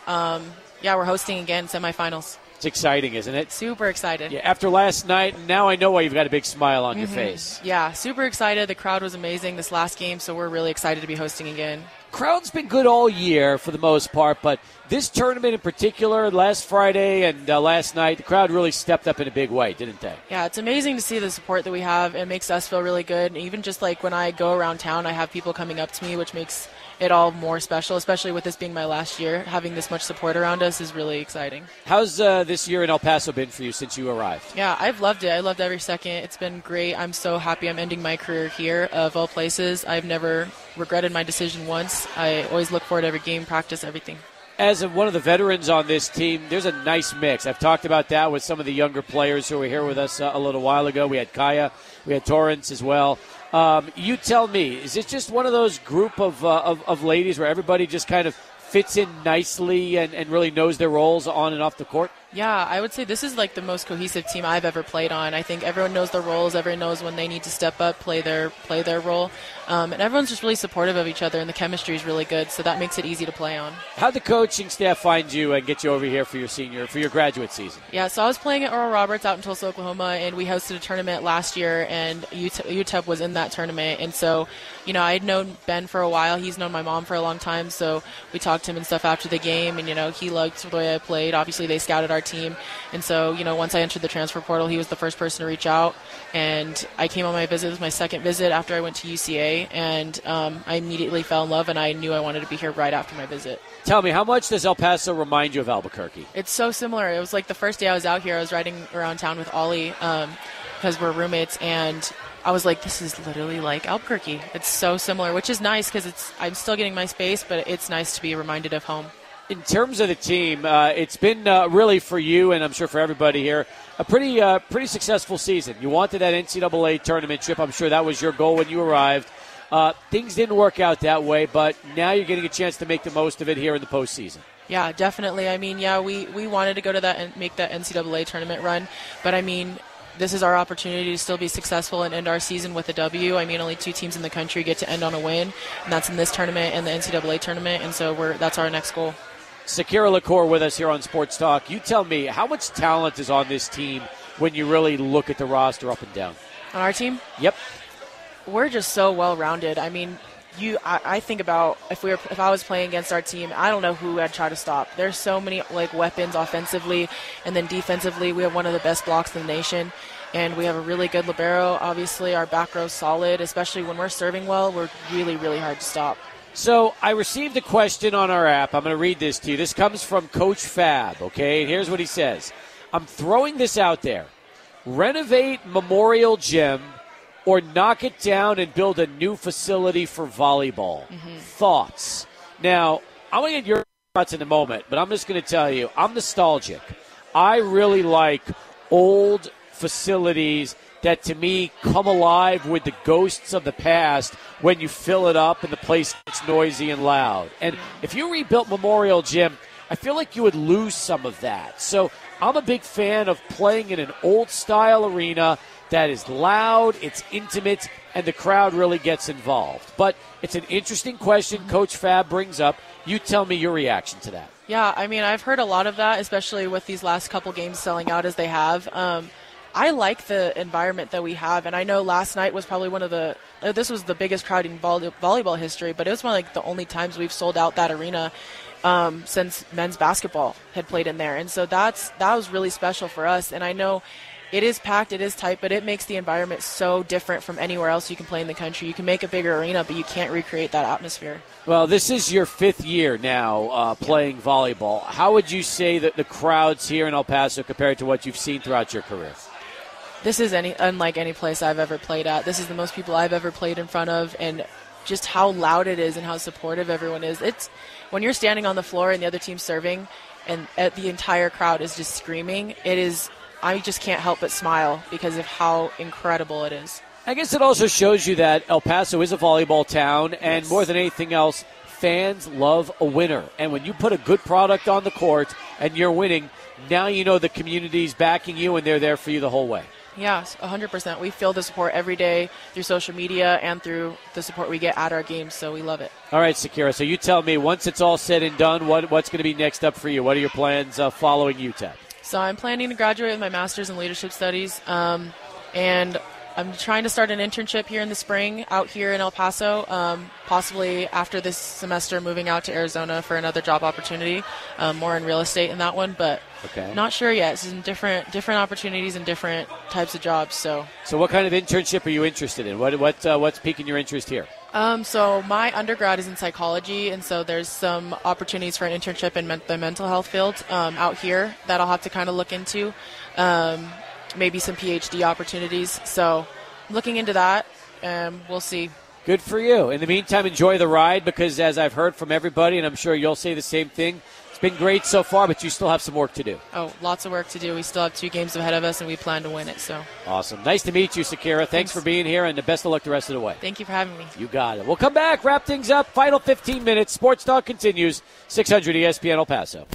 Speaker 6: We're hosting again semifinals.
Speaker 1: It's exciting, isn't it?
Speaker 6: Super excited.
Speaker 1: Yeah, after last night, now I know why you've got a big smile on your face.
Speaker 6: Yeah, super excited. The crowd was amazing this last game, so we're really excited to be hosting again.
Speaker 1: Crowd's been good all year for the most part, but this tournament in particular, last Friday and last night, the crowd really stepped up in a big way, didn't they?
Speaker 6: Yeah, it's amazing to see the support that we have. It makes us feel really good. And even just when I go around town, I have people coming up to me, which makes it all more special, especially with this being my last year. Having this much support around us is really exciting.
Speaker 1: How's this year in El Paso been for you since you arrived?
Speaker 6: Yeah, I've loved it. I loved every second. It's been great. I'm so happy I'm ending my career here, of all places. I've never regretted my decision once. I always look forward to every game, practice, everything.
Speaker 1: As one of the veterans on this team, there's a nice mix. I've talked about that with some of the younger players who were here with us a little while ago. We had Kaya, we had Torrance as well. You tell me, is it just one of those group of ladies where everybody just kind of fits in nicely and really knows their roles on and off the court?
Speaker 6: Yeah, I would say this is the most cohesive team I've ever played on. I think everyone knows their roles. Everyone knows when they need to step up, play their role. And everyone's just really supportive of each other, and the chemistry is really good, so that makes it easy to play on.
Speaker 1: How'd the coaching staff find you and get you over here for your graduate season?
Speaker 6: Yeah, so I was playing at Oral Roberts out in Tulsa, Oklahoma, and we hosted a tournament last year, and UTEP was in that tournament. And so, I'd known Ben for a while. He's known my mom for a long time, so we talked to him and stuff after the game, and, he liked the way I played. Obviously, they scouted our team. And so, once I entered the transfer portal, he was the first person to reach out. And I came on my visit. It was my second visit after I went to UCA. And I immediately fell in love, and I knew I wanted to be here right after my visit.
Speaker 1: Tell me, how much does El Paso remind you of Albuquerque?
Speaker 6: It's so similar. It was the first day I was out here, I was riding around town with Ollie because we're roommates. And I was like, this is literally like Albuquerque. It's so similar, which is nice because I'm still getting my space, but it's nice to be reminded of home.
Speaker 1: In terms of the team, it's been really for you, and I'm sure for everybody here, a pretty successful season. You wanted that NCAA tournament trip. I'm sure that was your goal when you arrived. Things didn't work out that way, but now you're getting a chance to make the most of it here in the postseason.
Speaker 6: Yeah, definitely. I mean, we wanted to go to that and make that NCAA tournament run, but I mean, this is our opportunity to still be successful and end our season with a W. I mean, only 2 teams in the country get to end on a win, and that's in this tournament and the NCAA tournament, and so that's our next goal.
Speaker 1: Sakira LaCour with us here on Sports Talk. You tell me, how much talent is on this team when you really look at the roster up and down?
Speaker 6: On our team?
Speaker 1: Yep.
Speaker 6: We're just so well-rounded. I mean, I think about if I was playing against our team, I don't know who I'd try to stop. There's so many weapons offensively, and then defensively, we have one of the best blocks in the nation, and we have a really good libero. Obviously, our back row's solid, especially when we're serving well. We're really, really hard to stop.
Speaker 1: So I received a question on our app. I'm going to read this to you. This comes from Coach Fab, okay? And here's what he says. I'm throwing this out there. Renovate Memorial Gym or knock it down and build a new facility for volleyball. Mm-hmm. Thoughts? Now, I'm going to get your thoughts in a moment, but I'm just going to tell you, I'm nostalgic. I really like old facilities that, to me, come alive with the ghosts of the past when you fill it up and the place gets noisy and loud. And if you rebuilt Memorial Gym, I feel like you would lose some of that. So I'm a big fan of playing in an old-style arena that is loud, it's intimate, and the crowd really gets involved. But it's an interesting question Coach Fab brings up. You tell me your reaction to that.
Speaker 6: Yeah, I mean, I've heard a lot of that, especially with these last couple games selling out as they have. I like the environment that we have, and I know last night was probably one of the this was the biggest crowd in volleyball history, but it was one of the only times we've sold out that arena since men's basketball had played in there, and so that was really special for us. And I know it is packed, it is tight, but it makes the environment so different from anywhere else you can play in the country. You can make a bigger arena, but you can't recreate that atmosphere.
Speaker 1: Well, this is your 5th year now playing volleyball. How would you say that the crowds here in El Paso compared to what you've seen throughout your career?
Speaker 6: This is unlike any place I've ever played at. This is the most people I've ever played in front of, and just how loud it is and how supportive everyone is. It's when you're standing on the floor and the other team's serving and the entire crowd is just screaming, I just can't help but smile because of how incredible it is.
Speaker 1: I guess it also shows you that El Paso is a volleyball town, and
Speaker 6: yes,
Speaker 1: more than anything else, fans love a winner. And when you put a good product on the court and you're winning, now you know the community's backing you and they're there for you the whole way.
Speaker 6: Yes, 100%. We feel the support every day through social media and through the support we get at our games, so we love it.
Speaker 1: All right, Sakira, so you tell me, once it's all said and done, what's going to be next up for you? What are your plans following UTEP?
Speaker 6: So I'm planning to graduate with my master's in leadership studies, and I'm trying to start an internship here in the spring out here in El Paso, possibly after this semester moving out to Arizona for another job opportunity, more in real estate in that one, but not sure yet. This is in different opportunities and different types of jobs. So
Speaker 1: what kind of internship are you interested in? What's piquing your interest here?
Speaker 6: So my undergrad is in psychology, and so there's some opportunities for an internship in the mental health field out here that I'll have to kind of look into. Maybe some PhD opportunities. So looking into that, we'll see.
Speaker 1: Good for you. In the meantime, enjoy the ride, because as I've heard from everybody, and I'm sure you'll say the same thing, it's been great so far, but you still have some work to do.
Speaker 6: Oh, lots of work to do. We still have 2 games ahead of us, and we plan to win it. So
Speaker 1: awesome. Nice to meet you, Sakira. Thanks for being here, and the best of luck the rest of the way.
Speaker 6: Thank you for having me.
Speaker 1: You got it. We'll come back, wrap things up. Final 15 minutes. Sports Talk continues. 600 ESPN El Paso.